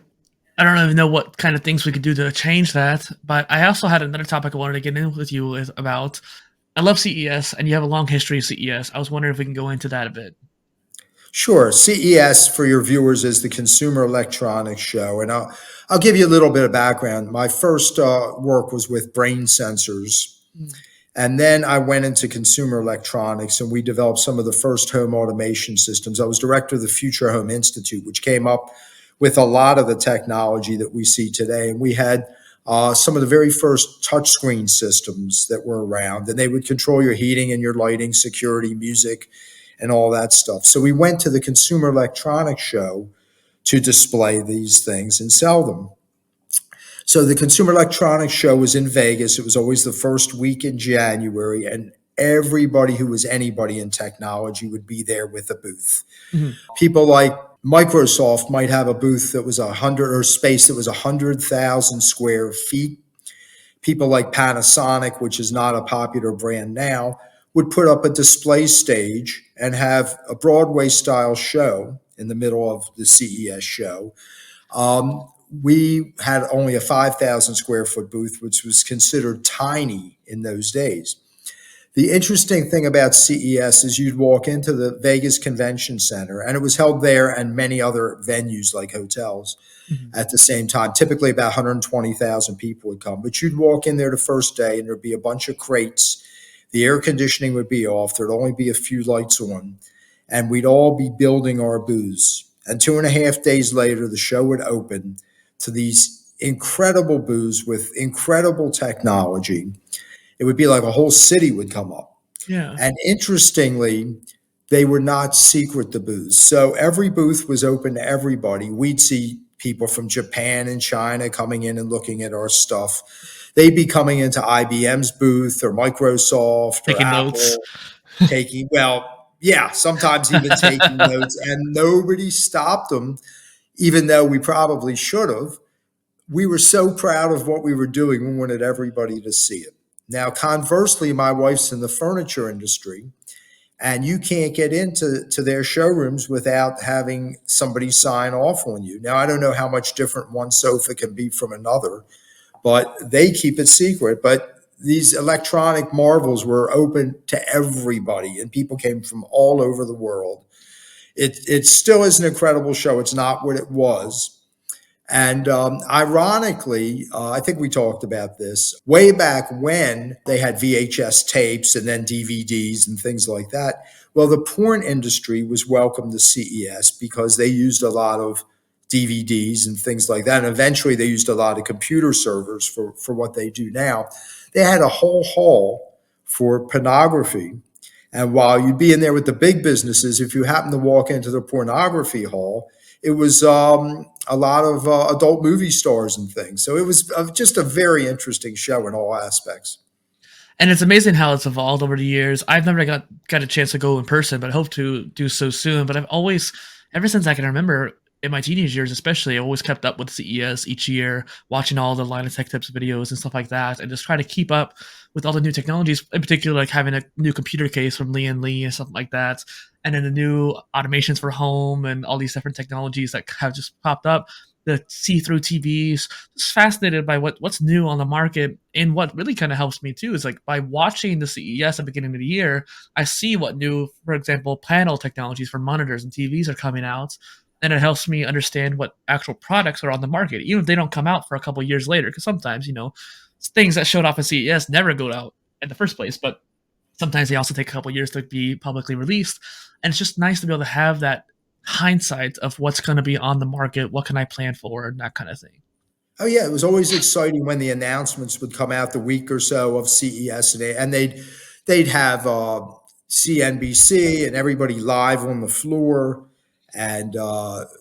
I don't even know what kind of things we could do to change that. But I also had another topic I wanted to get in with you is about. I love CES, and you have a long history of CES. I was wondering if we can go into that a bit. Sure. CES for your viewers is the Consumer Electronics Show. And I'll give you a little bit of background. My first work was with brain sensors. Mm. And then I went into consumer electronics and we developed some of the first home automation systems. I was director of the Future Home Institute, which came up with a lot of the technology that we see today. And we had some of the very first touchscreen systems that were around, and they would control your heating and your lighting, security, music, and all that stuff. So we went to the Consumer Electronics Show to display these things and sell them. So the Consumer Electronics Show was in Vegas. It was always the first week in January, and everybody who was anybody in technology would be there with a booth. Mhm. People like Microsoft might have a booth that was 100 or space that was 100,000 square feet. People like Panasonic, which is not a popular brand now, would put up a display stage and have a Broadway style show in the middle of the CES show. We had only a 5,000 square foot booth, which was considered tiny in those days. The interesting thing about CES is you'd walk into the Vegas Convention Center, and it was held there and many other venues like hotels Mhm. at the same time. Typically, about 120,000 people would come. But you'd walk in there the first day, and there'd be a bunch of crates. The air conditioning would be off. There'd only be a few lights on, and we'd all be building our booths. And 2.5 days later, the show would open to these incredible booths with incredible technology. It would be like a whole city would come up. Yeah. And interestingly, they were not secret, the booths. So every booth was open to everybody. We'd see people from Japan and China coming in and looking at our stuff. They'd be coming into IBM's booth or Microsoft or Taking notes. Apple, taking, well, yeah, sometimes even taking notes, and nobody stopped them, even though we probably should have. We were so proud of what we were doing, we wanted everybody to see it. Now, conversely, my wife's in the furniture industry, and you can't get into their showrooms without having somebody sign off on you. Now, I don't know how much different one sofa can be from another, but they keep it secret. But these electronic marvels were open to everybody, and people came from all over the world. It still is an incredible show. It's not what it was. And ironically, I think we talked about this way back when they had VHS tapes and then DVDs and things like that. Well, the porn industry was welcome to CES because they used a lot of DVDs and things like that. And eventually they used a lot of computer servers for what they do now. They had a whole hall for pornography. And while you'd be in there with the big businesses, if you happen to walk into the pornography hall, it was a lot of adult movie stars and things. So it was just a very interesting show in all aspects. And it's amazing how it's evolved over the years. I've never got a chance to go in person, but I hope to do so soon. But I've always, ever since I can remember, in my teenage years especially, I always kept up with CES each year, watching all the Line of Tech Tips videos and stuff like that, and just try to keep up with all the new technologies, in particular like having a new computer case from Lee and Lee and something like that, and then the new automations for home and all these different technologies that have just popped up, the see-through TVs. Just fascinated by what's new on the market. And what really kind of helps me too is like by watching the CES at the beginning of the year, I see what new, for example, panel technologies for monitors and TVs are coming out. And it helps me understand what actual products are on the market, even if they don't come out for a couple of years later. Because sometimes, things that showed off at CES never go out in the first place, but sometimes they also take a couple of years to be publicly released. And it's just nice to be able to have that hindsight of what's going to be on the market, what can I plan for, and that kind of thing. Oh yeah, it was always exciting when the announcements would come out the week or so of CES, and they'd have CNBC and everybody live on the floor. And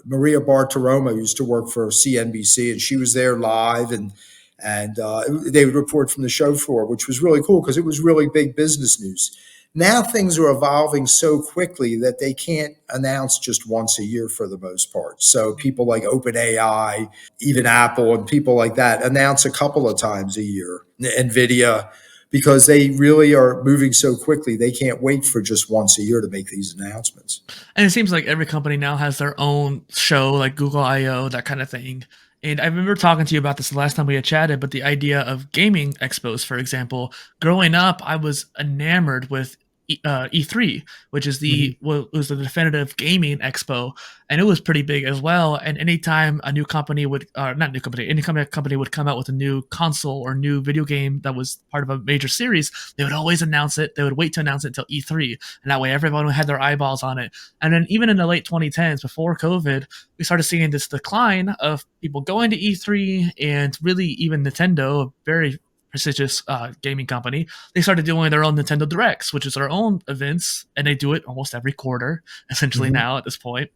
Maria Bartiromo used to work for CNBC, and she was there live, and they would report from the show floor, which was really cool because it was really big business news. Now things are evolving so quickly that they can't announce just once a year for the most part. So people like OpenAI, even Apple and people like that announce a couple of times a year. NVIDIA, because they really are moving so quickly, they can't wait for just once a year to make these announcements. And it seems like every company now has their own show, like Google I/O, that kind of thing. And I remember talking to you about this the last time we had chatted, but the idea of gaming expos, for example, growing up, I was enamored with E3, which is Mhm. was the definitive gaming expo, and it was pretty big as well. And anytime a new company would, not new company, any company would come out with a new console or new video game that was part of a major series, they would always announce it. They would wait to announce it until E3, and that way everyone had their eyeballs on it. And then even in the late 2010s, before COVID, we started seeing this decline of people going to E3, and really even Nintendo, a very prestigious gaming company, they started doing their own Nintendo Directs, which is their own events, and they do it almost every quarter, essentially Mhm. now at this point.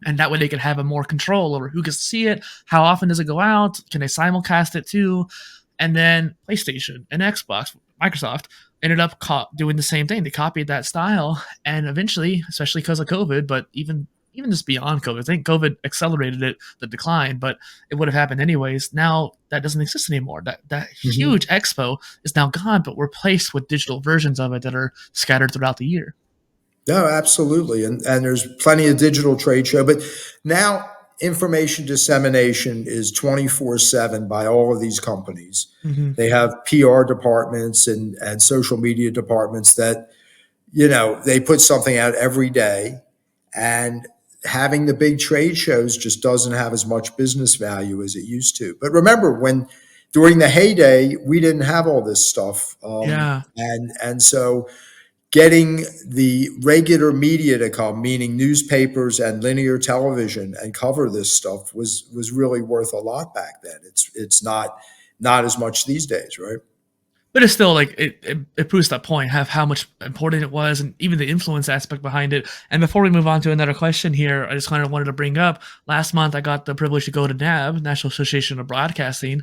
And that way they can have a more control over who gets to see it, how often does it go out, can they simulcast it too? And then PlayStation and Xbox, Microsoft ended up doing the same thing. They copied that style, and eventually, especially because of COVID, but even just beyond COVID, I think COVID accelerated the decline, but it would have happened anyways. Now that doesn't exist anymore. That Mhm. huge expo is now gone, but replaced with digital versions of it that are scattered throughout the year. No, absolutely. And there's plenty of digital trade show, but now information dissemination is 24/7 by all of these companies. Hmm. They have PR departments and social media departments that, they put something out every day. And having the big trade shows just doesn't have as much business value as it used to. But remember, when during the heyday, we didn't have all this stuff. Yeah. And so getting the regular media to come, meaning newspapers and linear television, and cover this stuff was really worth a lot back then. It's not as much these days, right? But it's still like it proves that point, have how much important it was, and even the influence aspect behind it. And before we move on to another question here, I just kind of wanted to bring up, last month I got the privilege to go to NAB, National Association of Broadcasting,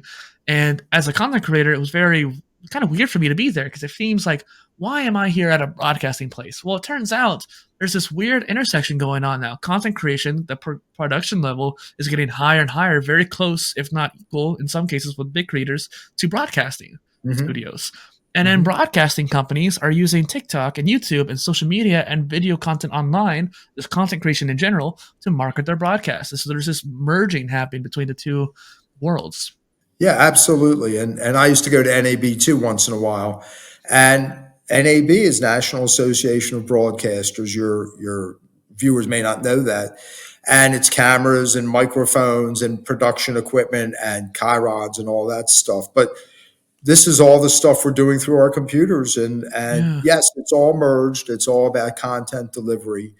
and as a content creator, it was very kind of weird for me to be there because it seems like, why am I here at a broadcasting place? Well, it turns out there's this weird intersection going on now. Content creation, the production level is getting higher and higher, very close, if not equal, in some cases with big creators, to broadcasting Hmm. studios. And then Hmm. broadcasting companies are using TikTok and YouTube and social media and video content online, this content creation in general, to market their broadcasts. So there's this merging happening between the two worlds. Yeah, absolutely. And I used to go to NAB too once in a while. And NAB is National Association of Broadcasters. Your viewers may not know that. And it's cameras and microphones and production equipment and chirons and all that stuff. But this is all the stuff we're doing through our computers. And Yeah. yes, it's all merged. It's all about content delivery.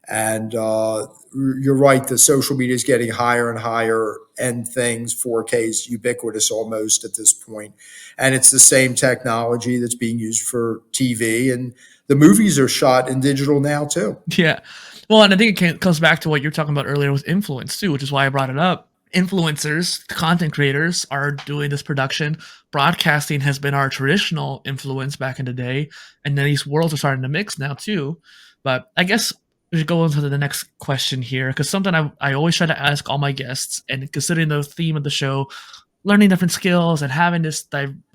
And you're right, the social media is getting higher and higher end things. 4K is ubiquitous almost at this point. And it's the same technology that's being used for TV. And the movies are shot in digital now, too. Yeah. Well, and I think comes back to what you're talking about earlier with influence too, which is why I brought it up. Influencers, content creators are doing this production. Broadcasting has been our traditional influence back in the day, and then these worlds are starting to mix now too. But I guess we should go on to the next question here, because something I always try to ask all my guests, and considering the theme of the show, learning different skills and having this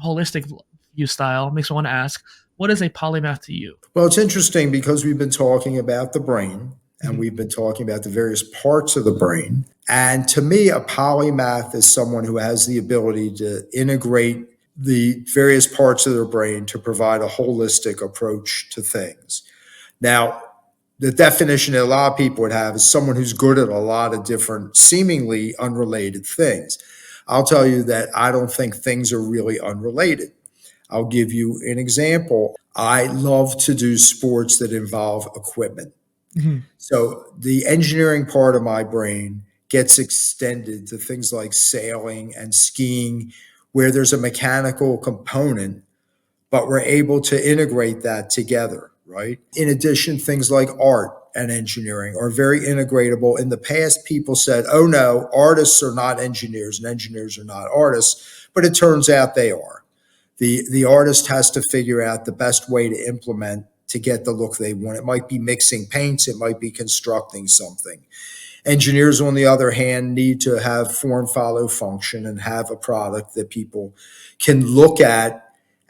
holistic view style makes me want to ask, what is a polymath to you? Well, it's interesting because we've been talking about the brain and Mhm. we've been talking about the various parts of the brain. And to me, a polymath is someone who has the ability to integrate the various parts of their brain to provide a holistic approach to things. Now, the definition that a lot of people would have is someone who's good at a lot of different, seemingly unrelated things. I'll tell you that I don't think things are really unrelated. I'll give you an example. I love to do sports that involve equipment. Mhm. So the engineering part of my brain gets extended to things like sailing and skiing, where there's a mechanical component, but we're able to integrate that together, right? In addition, things like art and engineering are very integratable. In the past, people said, oh no, artists are not engineers and engineers are not artists, but it turns out they are. The artist has to figure out the best way to implement to get the look they want. It might be mixing paints, it might be constructing something. Engineers, on the other hand, need to have form follow function and have a product that people can look at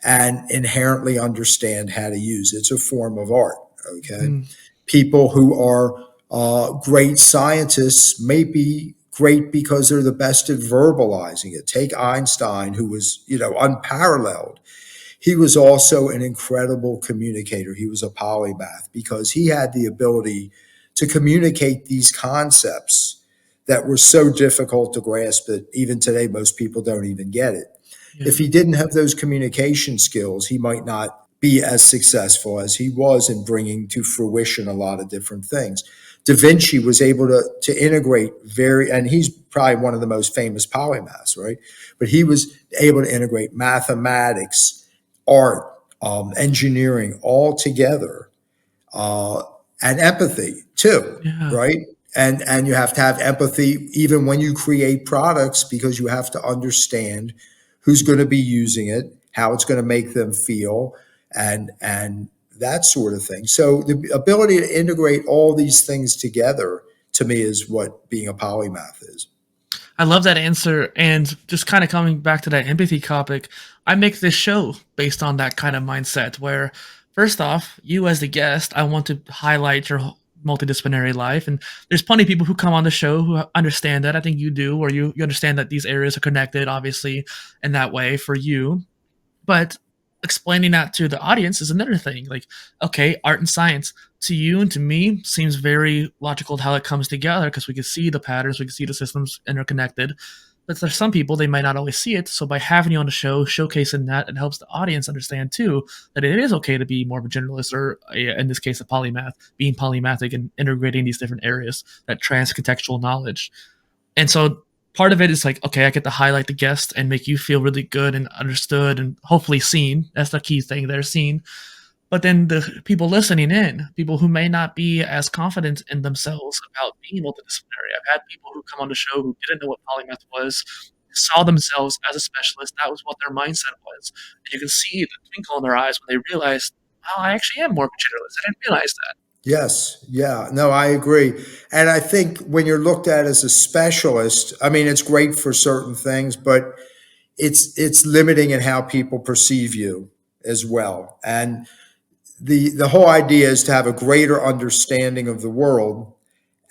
and inherently understand how to use. It's a form of art. Okay. Mhm. People who are great scientists may be great because they're the best at verbalizing it. Take Einstein, who was, unparalleled. He was also an incredible communicator. He was a polymath because he had the ability to communicate these concepts that were so difficult to grasp that even today most people don't even get it. Yeah. If he didn't have those communication skills, he might not be as successful as he was in bringing to fruition a lot of different things. Da Vinci was able to integrate and he's probably one of the most famous polymaths, right? But he was able to integrate mathematics, art, engineering all together, uh, and empathy too, Yeah. right? And you have to have empathy even when you create products because you have to understand who's going to be using it, how it's going to make them feel, and that sort of thing. So the ability to integrate all these things together to me is what being a polymath is. I love that answer. And just kind of coming back to that empathy topic, I make this show based on that kind of mindset where, first off, you as the guest, I want to highlight your multidisciplinary life. And there's plenty of people who come on the show who understand that. I think you do, or you understand that these areas are connected, obviously, in that way for you. But explaining that to the audience is another thing. Like, okay, art and science to you and to me seems very logical how it comes together because we can see the patterns, we can see the systems interconnected. But there's some people they might not always see it. So by having you on the show, showcasing that, it helps the audience understand too that it is okay to be more of a generalist, or in this case, a polymath, being polymathic and integrating these different areas, that trans-contextual knowledge. And so part of it is like, okay, I get to highlight the guest and make you feel really good and understood and hopefully seen. That's the key thing. They're seen. But then the people listening in, people who may not be as confident in themselves about being multidisciplinary. I've had people who come on the show who didn't know what polymath was, saw themselves as a specialist. That was what their mindset was. And you can see the twinkle in their eyes when they realize, oh, I actually am more of a generalist. I didn't realize that. Yes, yeah, no, I agree. And I think when you're looked at as a specialist, I mean, it's great for certain things, but it's limiting in how people perceive you as well. And the whole idea is to have a greater understanding of the world.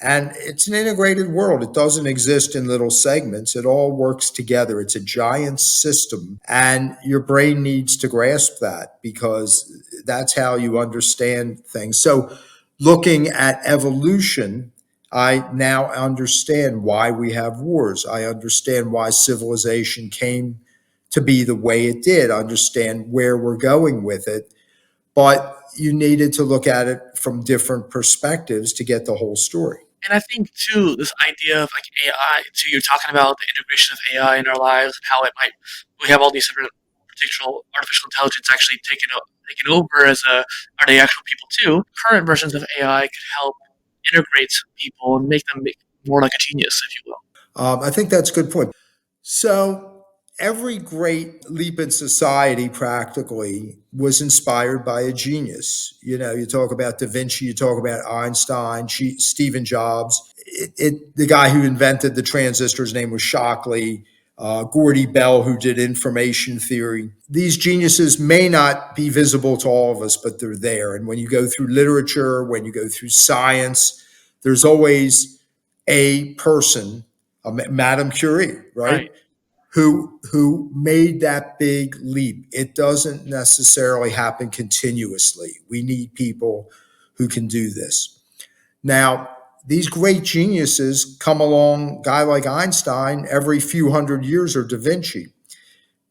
And it's an integrated world. It doesn't exist in little segments. It all works together. It's a giant system. And your brain needs to grasp that because that's how you understand things. So Looking at evolution, I now understand why we have wars. I understand why civilization came to be the way it did, understand where we're going with it. But you needed to look at it from different perspectives to get the whole story. And I think too, this idea of like AI, too, you're talking about the integration of AI in our lives and how it might we have all these different artificial intelligence actually taken over as a are they actual people too? Current versions of AI could help integrate people and make them more like a genius, if you will. I think that's a good point. So, every great leap in society practically was inspired by a genius. You know, you talk about Da Vinci, you talk about Einstein, Stephen Jobs. The guy who invented the transistor, his name was Shockley. Gordy Bell, who did information theory. These geniuses may not be visible to all of us, but they're there. And when you go through literature, when you go through science, there's always a person, Madame Curie, right? Right. Who made that big leap. It doesn't necessarily happen continuously. We need people who can do this. Now, these great geniuses come along, guy like Einstein, every few hundred years, or Da Vinci.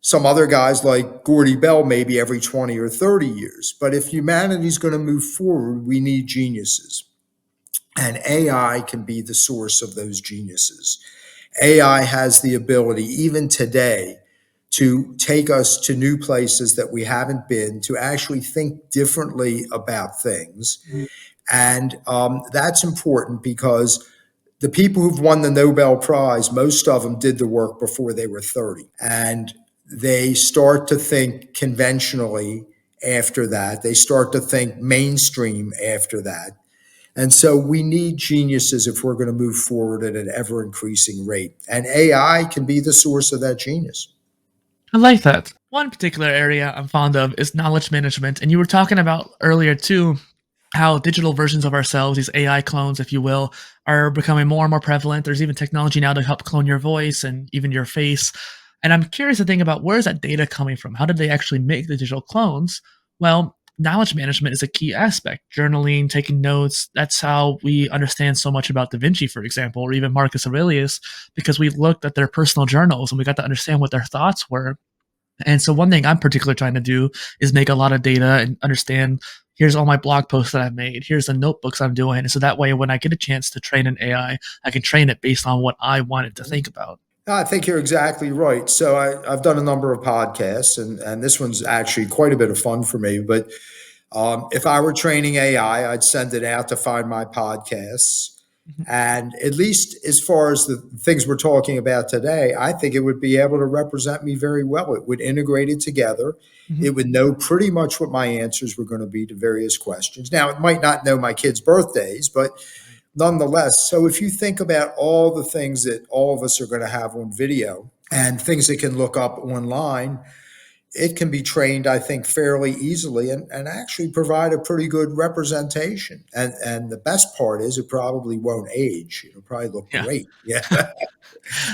Some other guys like Gordy Bell, maybe every 20 or 30 years. But if humanity's going to move forward, we need geniuses. And AI can be the source of those geniuses. AI has the ability, even today, to take us to new places that we haven't been, to actually think differently about things. And that's important because the people who've won the Nobel Prize, most of them did the work before they were 30. And they start to think conventionally after that. They start to think mainstream after that. And so we need geniuses if we're going to move forward at an ever increasing rate. And AI can be the source of that genius. I like that. One particular area I'm fond of is knowledge management. And you were talking about earlier too how digital versions of ourselves, these AI clones, if you will, are becoming more and more prevalent. There's even technology now to help clone your voice and even your face. And I'm curious to think about where is that data coming from? How did they actually make the digital clones? Well, knowledge management is a key aspect. Journaling, taking notes, that's how we understand so much about Da Vinci, for example, or even Marcus Aurelius, because we looked at their personal journals and we got to understand what their thoughts were. And so one thing I'm particularly trying to do is make a lot of data and understand here's all my blog posts that I've made, here's the notebooks I'm doing. And so that way when I get a chance to train an AI, I can train it based on what I wanted to think about. I think you're exactly right. So I've done a number of podcasts, and this one's actually quite a bit of fun for me. But if I were training AI, I'd send it out to find my podcasts. Mhm. And at least as far as the things we're talking about today, I think it would be able to represent me very well. It would integrate it together. Mhm. It would know pretty much what my answers were going to be to various questions. Now, it might not know my kids' birthdays, but Right. nonetheless, so if you think about all the things that all of us are going to have on video and things that can look up online, it can be trained, I think, fairly easily and actually provide a pretty good representation. And the best part is it probably won't age. It'll probably look Yeah. great. Yeah.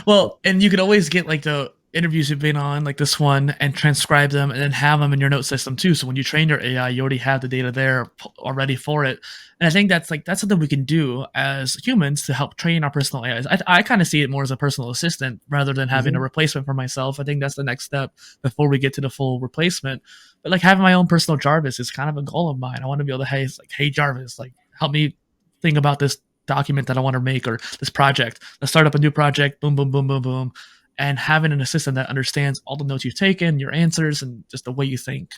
Well, and you could always get like the interviews you've been on, like this one, and transcribe them, and then have them in your note system too. So when you train your AI, you already have the data there already for it. And I think that's something we can do as humans to help train our personal AIs. I kind of see it more as a personal assistant rather than having a Mhm. replacement for myself. I think that's the next step before we get to the full replacement. But like having my own personal Jarvis is kind of a goal of mine. I want to be able to, hey, it's like, hey Jarvis, like help me think about this document that I want to make or this project. Let's start up a new project. Boom, boom, boom, boom, boom. And having an assistant that understands all the notes you've taken, your answers, and just the way you think.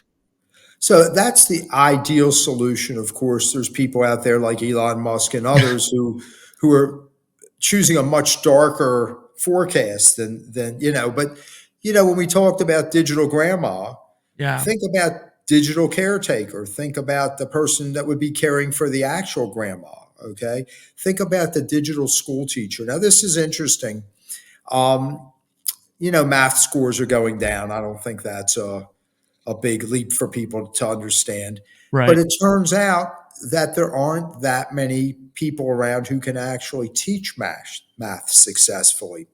So that's the ideal solution. Of course, there's people out there like Elon Musk and others who are choosing a much darker forecast than But when we talked about digital grandma, Yeah. think about digital caretaker. Think about the person that would be caring for the actual grandma. Okay. Think about the digital school teacher. Now, this is interesting. Um, Math scores are going down. I don't think that's a big leap for people to understand. But Right. it turns out that there aren't that many people around who can actually teach math successfully.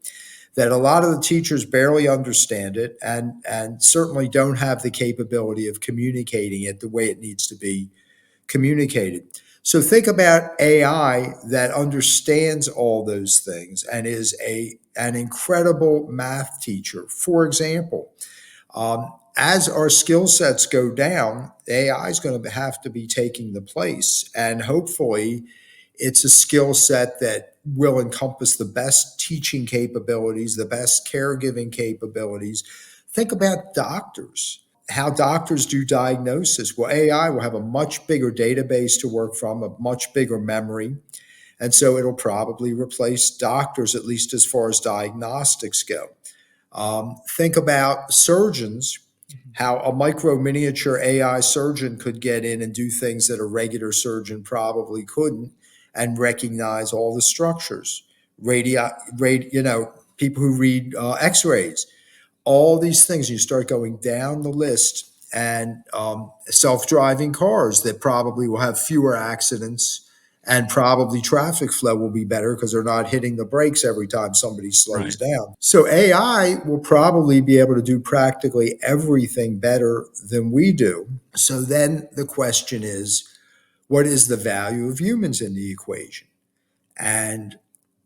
That a lot of the teachers barely understand it and certainly don't have the capability of communicating it the way it needs to be communicated. So think about AI that understands all those things and is an incredible math teacher. For example, as our skill sets go down, AI is going to have to be taking the place. And hopefully, it's a skill set that will encompass the best teaching capabilities, the best caregiving capabilities. Think about doctors, how doctors do diagnosis. Well, AI will have a much bigger database to work from, a much bigger memory. And so it'll probably replace doctors, at least as far as diagnostics go. Think about surgeons, Mhm. how a micro miniature AI surgeon could get in and do things that a regular surgeon probably couldn't and recognize all the structures. People who read x-rays, all these things. You start going down the list, and self-driving cars that probably will have fewer accidents, and probably traffic flow will be better because they're not hitting the brakes every time somebody slows Right. down. So AI will probably be able to do practically everything better than we do. So then the question is, what is the value of humans in the equation? And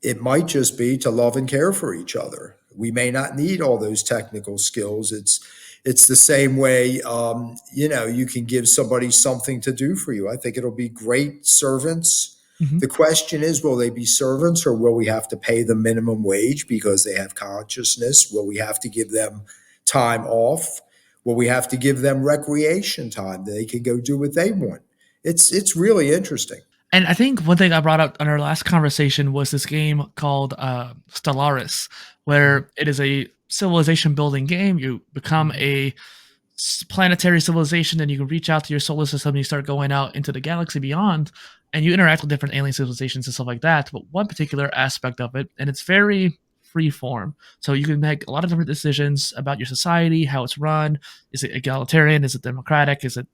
it might just be to love and care for each other. We may not need all those technical skills. It's the same way, you can give somebody something to do for you. I think it'll be great servants. Mhm. The question is, will they be servants, or will we have to pay them minimum wage because they have consciousness? Will we have to give them time off? Will we have to give them recreation time that they can go do what they want? It's really interesting. And I think one thing I brought up on our last conversation was this game called Stellaris, where it is a civilization building game. You become a planetary civilization, and you can reach out to your solar system and you start going out into the galaxy beyond, and you interact with different alien civilizations and stuff like that. But one particular aspect of it, and it's very free form, so you can make a lot of different decisions about your society, how it's run. Is it egalitarian? Is it democratic? Is it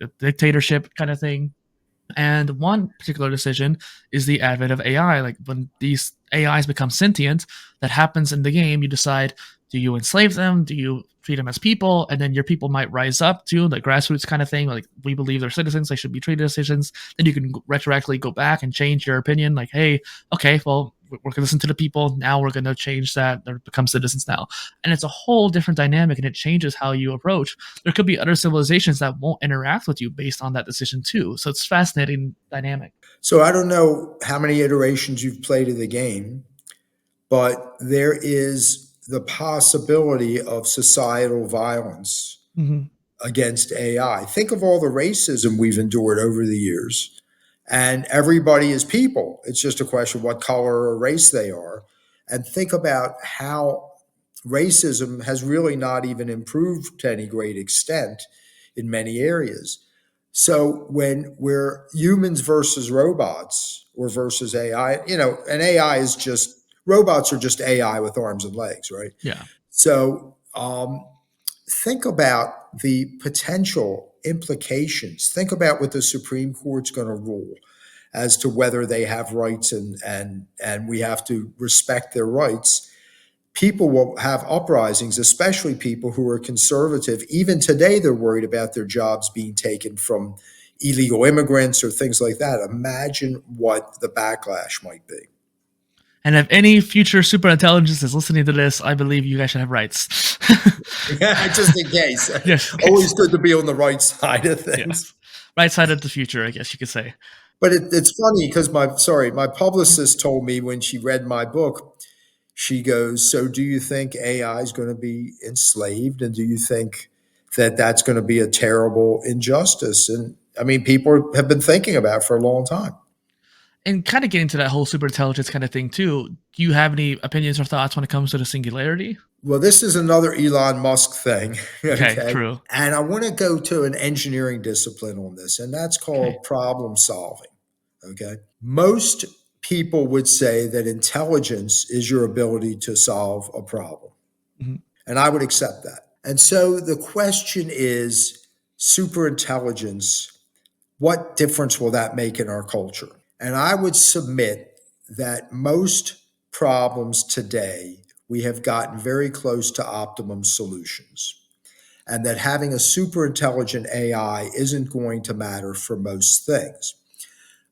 a dictatorship kind of thing? And one particular decision is the advent of AI. Like when these AIs become sentient, that happens in the game. You decide, do you enslave them? Do you treat them as people? And then your people might rise up to the grassroots kind of thing. Like we believe they're citizens, they should be treated as citizens. Then you can retroactively go back and change your opinion. Like, hey, okay, well, we're going to listen to the people. Now we're going to change that. They become citizens now. And it's a whole different dynamic, and it changes how you approach. There could be other civilizations that won't interact with you based on that decision too. So it's fascinating dynamic. So I don't know how many iterations you've played of the game, but there is the possibility of societal violence Hmm. against AI. Think of all the racism we've endured over the years, and everybody is people. It's just a question of what color or race they are. And think about how racism has really not even improved to any great extent in many areas. So when we're humans versus robots or versus AI, and AI is just robots are just AI with arms and legs, right? Yeah. So think about the potential implications. Think about what the Supreme Court's going to rule as to whether they have rights, and we have to respect their rights. People will have uprisings, especially people who are conservative. Even today, they're worried about their jobs being taken from illegal immigrants or things like that. Imagine what the backlash might be. And if any future super intelligence is listening to this, I believe you guys should have rights. Yeah, just in case. Yes. Always good to be on the right side of things. Yes. Right side of the future, I guess you could say. But it's funny because my publicist told me when she read my book, she goes, "So do you think AI is going to be enslaved, and do you think that that's going to be a terrible injustice?" And I mean, people have been thinking about it for a long time. And kind of getting to that whole super intelligence kind of thing too. Do you have any opinions or thoughts when it comes to the singularity? Well, this is another Elon Musk thing, Okay, okay? true. And I want to go to an engineering discipline on this, and that's Okay. called problem solving, okay? Most people would say that intelligence is your ability to solve a problem, Mhm. and I would accept that. And so the question is, superintelligence, what difference will that make in our culture? And I would submit that most problems today, we have gotten very close to optimum solutions, and that having a super intelligent AI isn't going to matter for most things.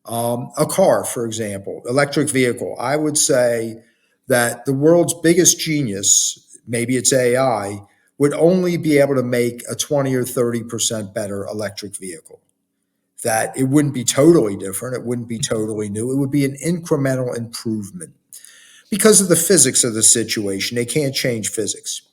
A car, for example, electric vehicle. I would say that the world's biggest genius, maybe it's AI, would only be able to make a 20 or 30% better electric vehicle. That it wouldn't be totally different, it wouldn't be totally new, it would be an incremental improvement because of the physics of the situation. They can't change physics.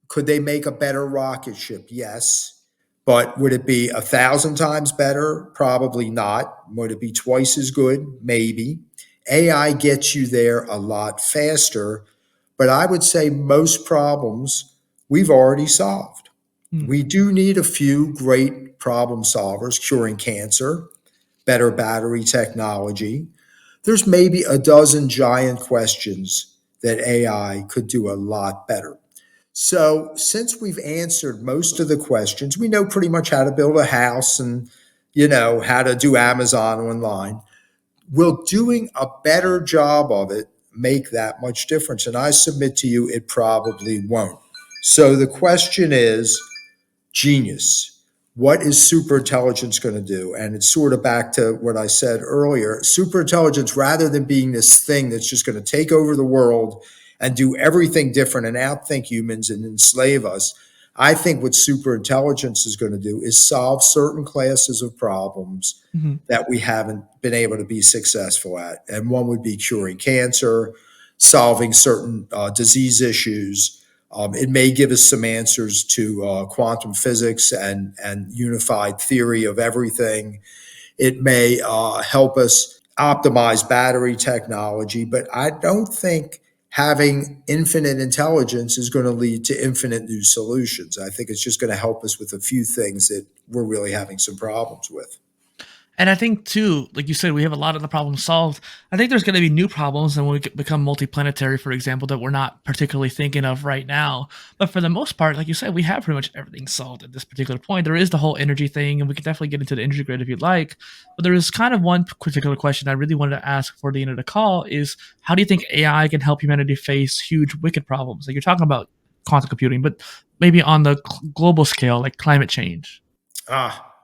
Could they make a better rocket ship? Yes. But would it be 1,000 times better? Probably not. Would it be twice as good? Maybe. AI gets you there a lot faster, but I would say most problems we've already solved. Mm. We do need a few great problem solvers, curing cancer, better battery technology. There's maybe a dozen giant questions that AI could do a lot better. So, since we've answered most of the questions, we know pretty much how to build a house and, how to do Amazon online. Will doing a better job of it make that much difference? And I submit to you, it probably won't. So, the question is genius. What is superintelligence going to do? And it's sort of back to what I said earlier. Superintelligence, rather than being this thing that's just going to take over the world and do everything different and outthink humans and enslave us, I think what superintelligence is going to do is solve certain classes of problems Mhm. that we haven't been able to be successful at. And one would be curing cancer, solving certain disease issues. It may give us some answers to quantum physics and unified theory of everything. It may help us optimize battery technology, but I don't think having infinite intelligence is going to lead to infinite new solutions. I think it's just going to help us with a few things that we're really having some problems with. And I think too, like you said, we have a lot of the problems solved. I think there's going to be new problems, and when we become multiplanetary, for example, that we're not particularly thinking of right now. But for the most part, like you said, we have pretty much everything solved at this particular point. There is the whole energy thing, and we can definitely get into the energy grid if you'd like. But there is kind of one particular question I really wanted to ask for the end of the call: is how do you think AI can help humanity face huge, wicked problems? Like you're talking about quantum computing, but maybe on the global scale, like climate change.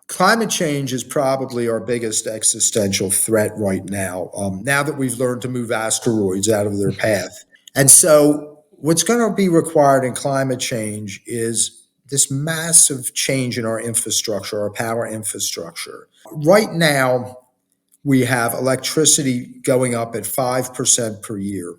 Climate change is probably our biggest existential threat right now, now that we've learned to move asteroids out of their path. And so, what's going to be required in climate change is this massive change in our infrastructure, our power infrastructure. Right now, we have electricity going up at 5% per year.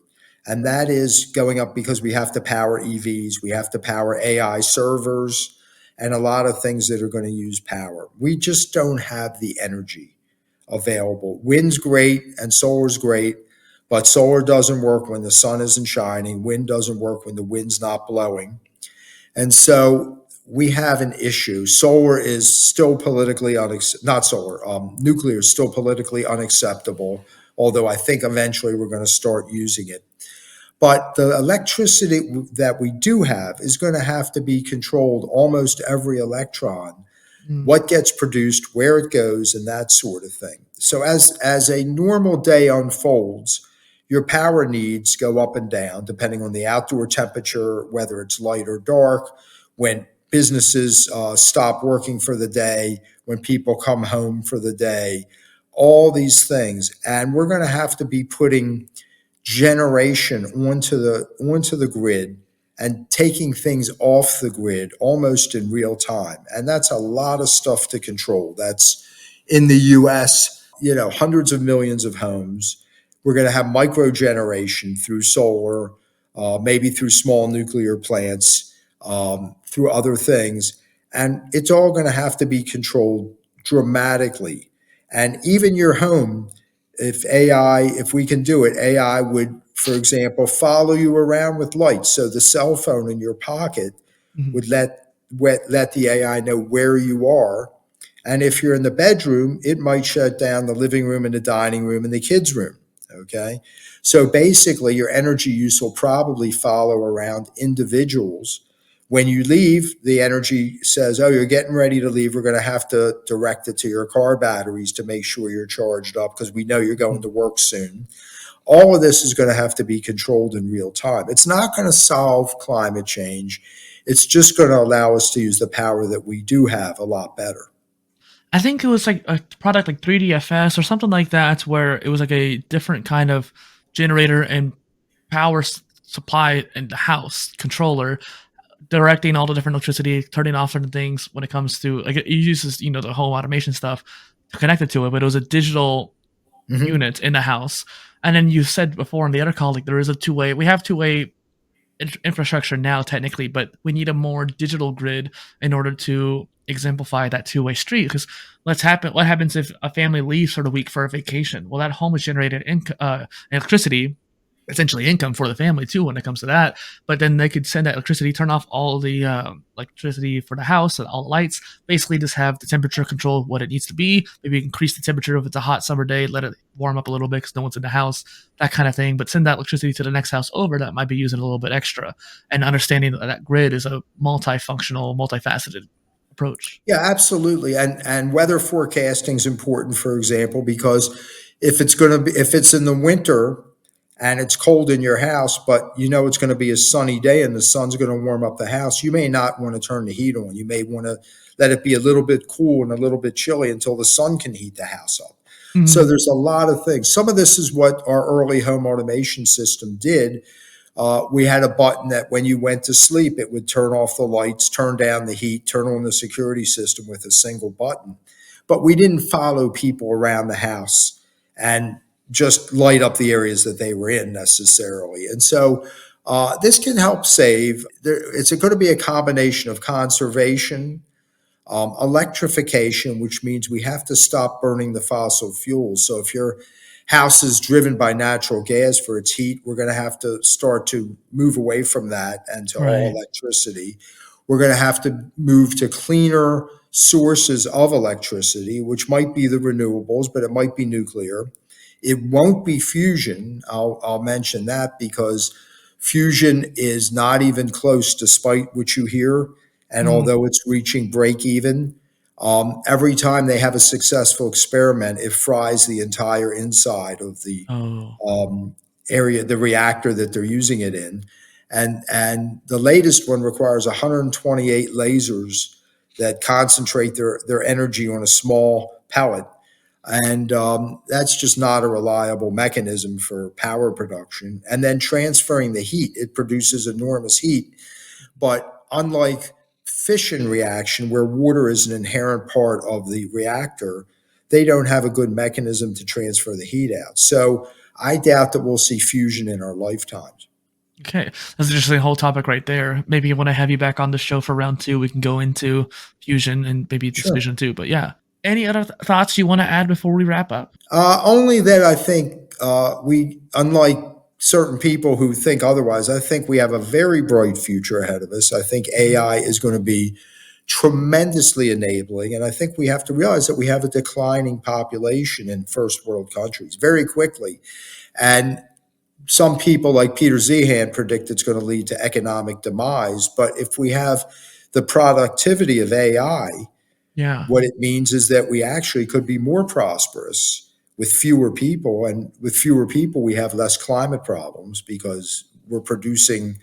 And that is going up because we have to power EVs, we have to power AI servers, and a lot of things that are going to use power. We just don't have the energy available. Wind's great and solar's great, but solar doesn't work when the sun isn't shining. Wind doesn't work when the wind's not blowing. And so we have an issue. Solar is still politically not solar. Nuclear is still politically unacceptable. Although I think eventually we're going to start using it. But the electricity that we do have is going to have to be controlled. Almost every electron, Mm. what gets produced, where it goes, and that sort of thing. So as a normal day unfolds, your power needs go up and down depending on the outdoor temperature, whether it's light or dark, when businesses stop working for the day, when people come home for the day, all these things. And we're going to have to be putting generation onto the grid and taking things off the grid almost in real time. And that's a lot of stuff to control. That's in the US, hundreds of millions of homes. We're going to have micro generation through solar, maybe through small nuclear plants, through other things. And it's all going to have to be controlled dramatically. And even your home, if we can do it, AI would, for example, follow you around with lights. So the cell phone in your pocket Mhm. would let the AI know where you are. And if you're in the bedroom, it might shut down the living room and the dining room and the kids' room. Okay. So basically, your energy use will probably follow around individuals. When you leave, the energy says, oh, you're getting ready to leave. We're going to have to direct it to your car batteries to make sure you're charged up because we know you're going to work soon. All of this is going to have to be controlled in real time. It's not going to solve climate change. It's just going to allow us to use the power that we do have a lot better. I think it was like a product like 3DFS or something like that, where it was like a different kind of generator and power supply in the house controller, directing all the different electricity, turning off certain things when it comes to like it uses the whole automation stuff to connect it to it, but it was a digital Hmm. unit in the house. And then you said before in the other call, like there is a two way. We have two-way infrastructure now technically, but we need a more digital grid in order to exemplify that two-way street. Because what happens if a family leaves for the week for a vacation? Well, that home is generated electricity, essentially income for the family too when it comes to that. But then they could send that electricity, turn off all the electricity for the house and all the lights, basically just have the temperature control what it needs to be, maybe increase the temperature if it's a hot summer day, let it warm up a little bit because no one's in the house, that kind of thing. But send that electricity to the next house over that might be using a little bit extra, and understanding that that grid is a multifunctional, multifaceted approach. Yeah, absolutely. And weather forecasting is important, for example, because if it's in the winter and it's cold in your house, but you know it's going to be a sunny day and the sun's going to warm up the house, you may not want to turn the heat on. You may want to let it be a little bit cool and a little bit chilly until the sun can heat the house up. So Mm. there's a lot of things. Some of this is what our early home automation system did. We had a button that when you went to sleep, it would turn off the lights, turn down the heat, turn on the security system with a single button. But we didn't follow people around the house and just light up the areas that they were in necessarily. And so this can help save. It's going to be a combination of conservation, electrification, which means we have to stop burning the fossil fuels. So if your house is driven by natural gas for its heat, we're going to have to start to move away from that and to all Right. electricity. We're going to have to move to cleaner sources of electricity, which might be the renewables, but it might be nuclear. It won't be fusion. I'll mention that because fusion is not even close, despite what you hear. And Mm. although it's reaching break even, every time they have a successful experiment, it fries the entire inside of the Oh. um, area, the reactor that they're using it in. And the latest one requires 128 lasers that concentrate their energy on a small pellet. And that's just not a reliable mechanism for power production. And then transferring the heat, it produces enormous heat. But unlike fission reaction, where water is an inherent part of the reactor, they don't have a good mechanism to transfer the heat out. So I doubt that we'll see fusion in our lifetimes. Okay, that's just a whole topic right there. Maybe when I have you back on the show for round two, we can go into fusion and maybe this Sure. vision too. But yeah, any other thoughts you want to add before we wrap up? Only that I think unlike certain people who think otherwise, I think we have a very bright future ahead of us. I think Mhm. AI is going to be tremendously enabling. And I think we have to realize that we have a declining population in first world countries very quickly. And some people like Peter Zehan predict it's going to lead to economic demise. But if we have the productivity of AI, Yeah. what it means is that we actually could be more prosperous with fewer people. And with fewer people, we have less climate problems because we're producing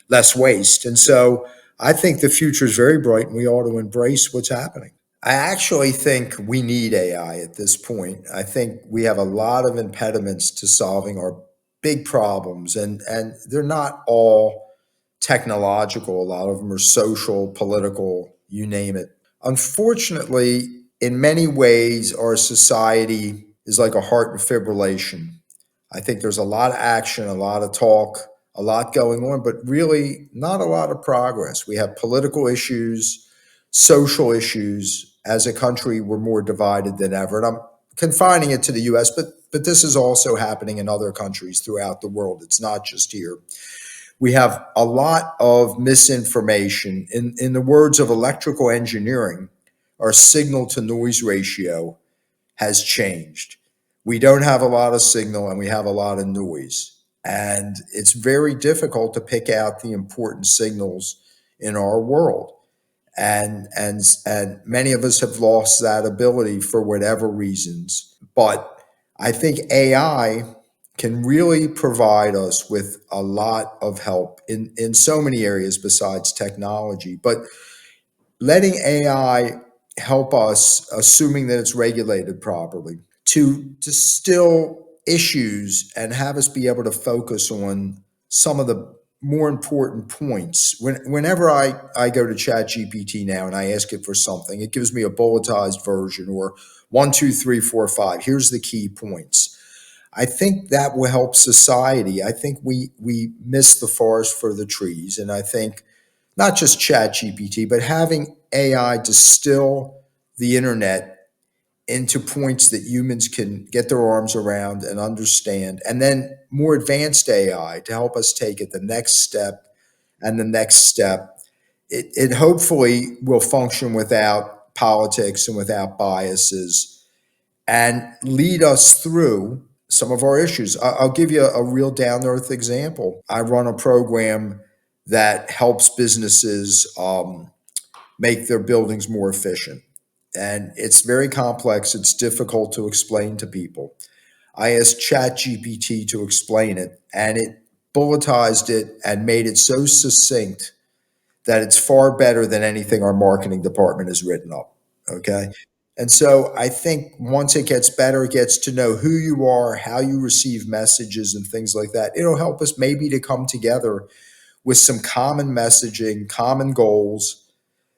less waste. And so I think the future is very bright and we ought to embrace what's happening. I actually think we need AI at this point. I think we have a lot of impediments to solving our big problems, and they're not all technological. A lot of them are social, political, you name it. Unfortunately, in many ways, our society is like a heart fibrillation. I think there's a lot of action, a lot of talk, a lot going on, but really not a lot of progress. We have political issues, social issues. As a country, we're more divided than ever. And I'm confining it to the US, but this is also happening in other countries throughout the world. It's not just here. We have a lot of misinformation. In the words of electrical engineering, our signal to noise ratio has changed. We don't have a lot of signal and we have a lot of noise. And it's very difficult to pick out the important signals in our world. And many of us have lost that ability for whatever reasons. But I think AI can really provide us with a lot of help in so many areas besides technology. But letting AI help us, assuming that it's regulated properly, to distill issues and have us be able to focus on some of the more important points. Whenever I go to ChatGPT now and I ask it for something, it gives me a bulletized version or one, two, three, four, five. Here's the key points. I think that will help society. I think we miss the forest for the trees. And I think not just ChatGPT, but having AI distill the internet into points that humans can get their arms around and understand, and then more advanced AI to help us take it the next step and the next step. It hopefully will function without politics and without biases and lead us through some of our issues. I'll give you a real down to earth example. I run a program that helps businesses make their buildings more efficient. And it's very complex. It's difficult to explain to people. I asked ChatGPT to explain it, and it bulletized it and made it so succinct that it's far better than anything our marketing department has written up. Okay. And so I think once it gets better, it gets to know who you are, how you receive messages, and things like that. It'll help us maybe to come together with some common messaging, common goals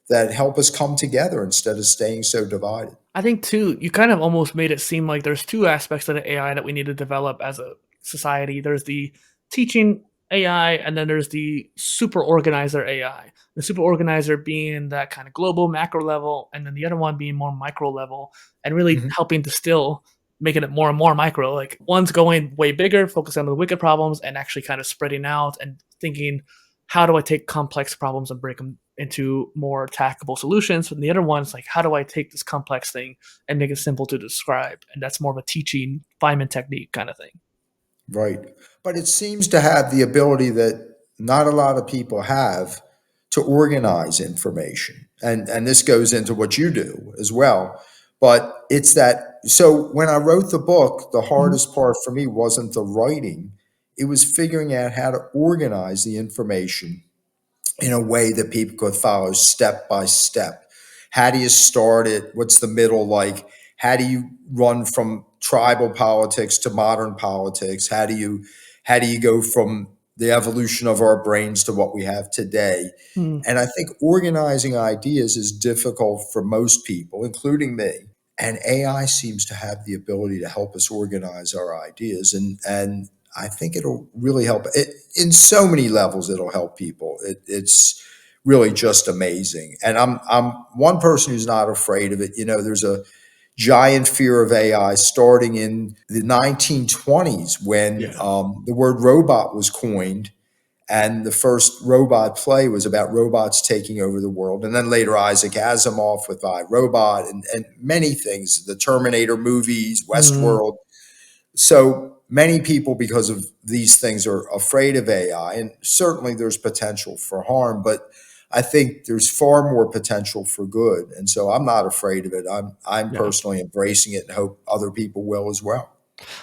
that help us come together instead of staying so divided. I think too, you kind of almost made it seem like there's two aspects of the AI that we need to develop as a society. There's the teaching AI, and then there's the super organizer AI. The super organizer being that kind of global macro level, and then the other one being more micro level, and really Mhm. helping to still making it more and more micro. Like one's going way bigger, focusing on the wicked problems, and actually kind of spreading out and thinking, how do I take complex problems and break them into more attackable solutions? And the other one's like, how do I take this complex thing and make it simple to describe? And that's more of a teaching Feynman technique kind of thing. Right. But it seems to have the ability that not a lot of people have to organize information. And this goes into what you do as well. But it's that, so when I wrote the book, the Mhm. hardest part for me wasn't the writing, it was figuring out how to organize the information in a way that people could follow step by step. How do you start it? What's the middle like? How do you run from tribal politics to modern politics? How do you go from the evolution of our brains to what we have today? Mm, And I think organizing ideas is difficult for most people, including me. And AI seems to have the ability to help us organize our ideas. And I think it'll really help it in so many levels. It'll help people. It's really just amazing. And I'm one person who's not afraid of it. You know, there's a giant fear of AI starting in the 1920s when yeah. the word robot was coined, and the first robot play was about robots taking over the world. And then later Isaac Asimov with I, Robot, and many things, the Terminator movies, Mm, Westworld. So many people, because of these things, are afraid of AI. And certainly there's potential for harm, but I think there's far more potential for good. And so I'm not afraid of it. I'm yeah. personally embracing it and hope other people will as well.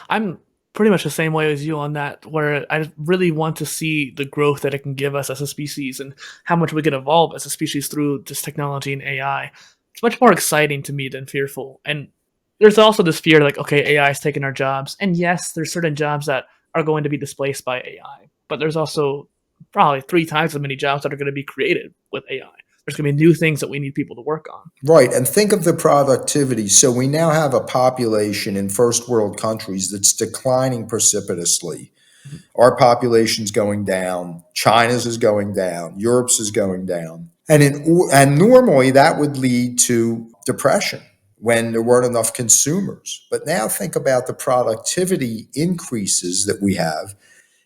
I'm pretty much the same way as you on that, where I really want to see the growth that it can give us as a species and how much we can evolve as a species through this technology and AI. It's much more exciting to me than fearful. And there's also this fear like, okay, AI is taking our jobs. And yes, there's certain jobs that are going to be displaced by AI, but there's also probably three times as many jobs that are going to be created with AI. There's going to be new things that we need people to work on. Right. And think of the productivity. So we now have a population in first world countries that's declining precipitously. Mhm. Our population's going down. China's is going down. Europe's is going down. And normally that would lead to depression when there weren't enough consumers. But now think about the productivity increases that we have,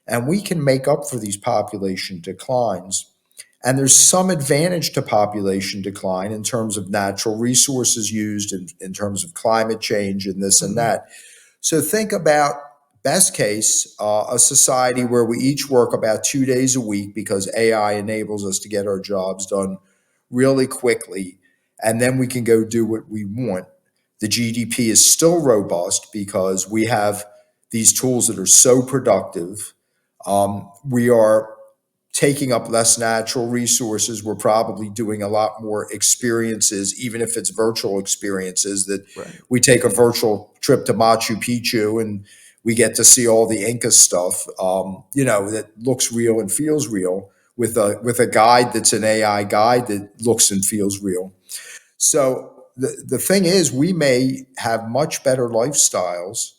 and we can make up for these population declines. And there's some advantage to population decline in terms of natural resources used, in terms of climate change and this and Mhm. that. So think about best case, a society where we each work about 2 days a week because AI enables us to get our jobs done really quickly, and then we can go do what we want. The GDP is still robust because we have these tools that are so productive. We are taking up less natural resources. We're probably doing a lot more experiences, even if it's virtual experiences, that Right. we take a virtual trip to Machu Picchu and we get to see all the Inca stuff, that looks real and feels real with a guide that's an AI guide that looks and feels real. So the thing is, we may have much better lifestyles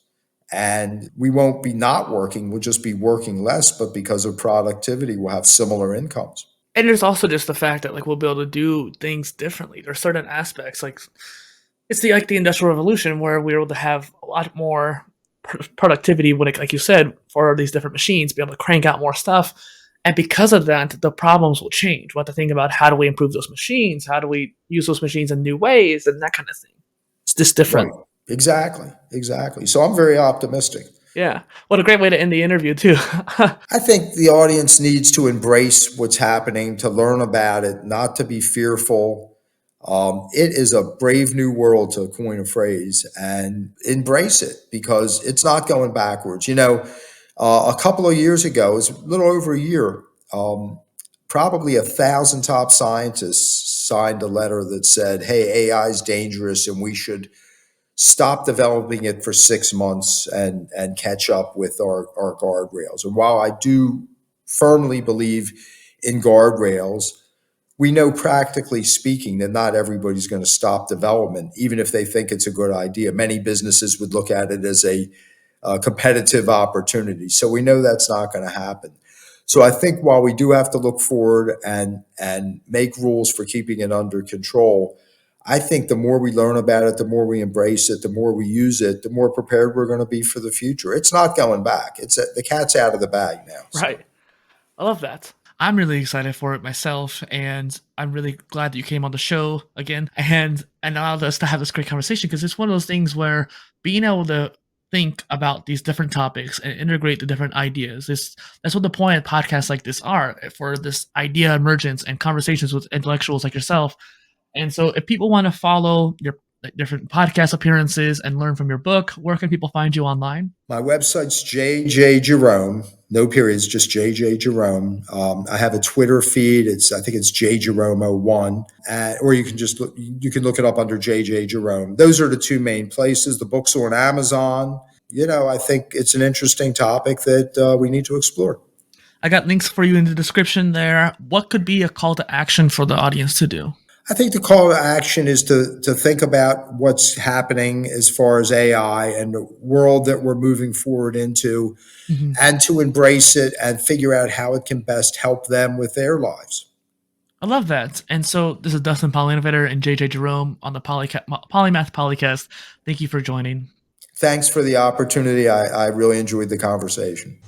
and we won't be not working. We'll just be working less, but because of productivity, we'll have similar incomes. And there's also just the fact that like we'll be able to do things differently. There's certain aspects like it's the Industrial Revolution where we were able to have a lot more productivity when it, like you said, for these different machines, be able to crank out more stuff. And because of that, the problems will change. We'll have to think about how do we improve those machines? How do we use those machines in new ways and that kind of thing. It's just Right. different. Exactly. Exactly. So I'm very optimistic. Yeah. What a great way to end the interview too. I think the audience needs to embrace what's happening, to learn about it, not to be fearful. It is a brave new world, to coin a phrase, and embrace it because it's not going backwards. A couple of years ago, it's a little over a year, probably 1,000 top scientists signed a letter that said, hey, AI is dangerous and we should stop developing it for 6 months and catch up with our guardrails. And while I do firmly believe in guardrails, we know practically speaking that not everybody's going to stop development, even if they think it's a good idea. Many businesses would look at it as a competitive opportunity. So we know that's not going to happen. So I think while we do have to look forward and make rules for keeping it under control, I think the more we learn about it, the more we embrace it, the more we use it, the more prepared we're going to be for the future. It's not going back. The cat's out of the bag now. So. Right. I love that. I'm really excited for it myself, and I'm really glad that you came on the show again and allowed us to have this great conversation because it's one of those things where being able to think about these different topics and integrate the different ideas is that's what the point of podcasts like this are for this idea emergence and conversations with intellectuals like yourself. And so if people want to follow your different podcast appearances and learn from your book, where can people find you online? My website's JJ Jerome, no periods, just JJ Jerome. I have a Twitter feed. I think it's JJerome01, or you can look it up under JJ Jerome. Those are the two main places. The book's on Amazon. I think it's an interesting topic that we need to explore. I got links for you in the description there. What could be a call to action for the audience to do? I think the call to action is to think about what's happening as far as AI and the world that we're moving forward into, and to embrace it and figure out how it can best help them with their lives. I love that. And so this is Dustin PolyInnovator and JJ Jerome on the Polymath Polycast. Thank you for joining. Thanks for the opportunity. I really enjoyed the conversation.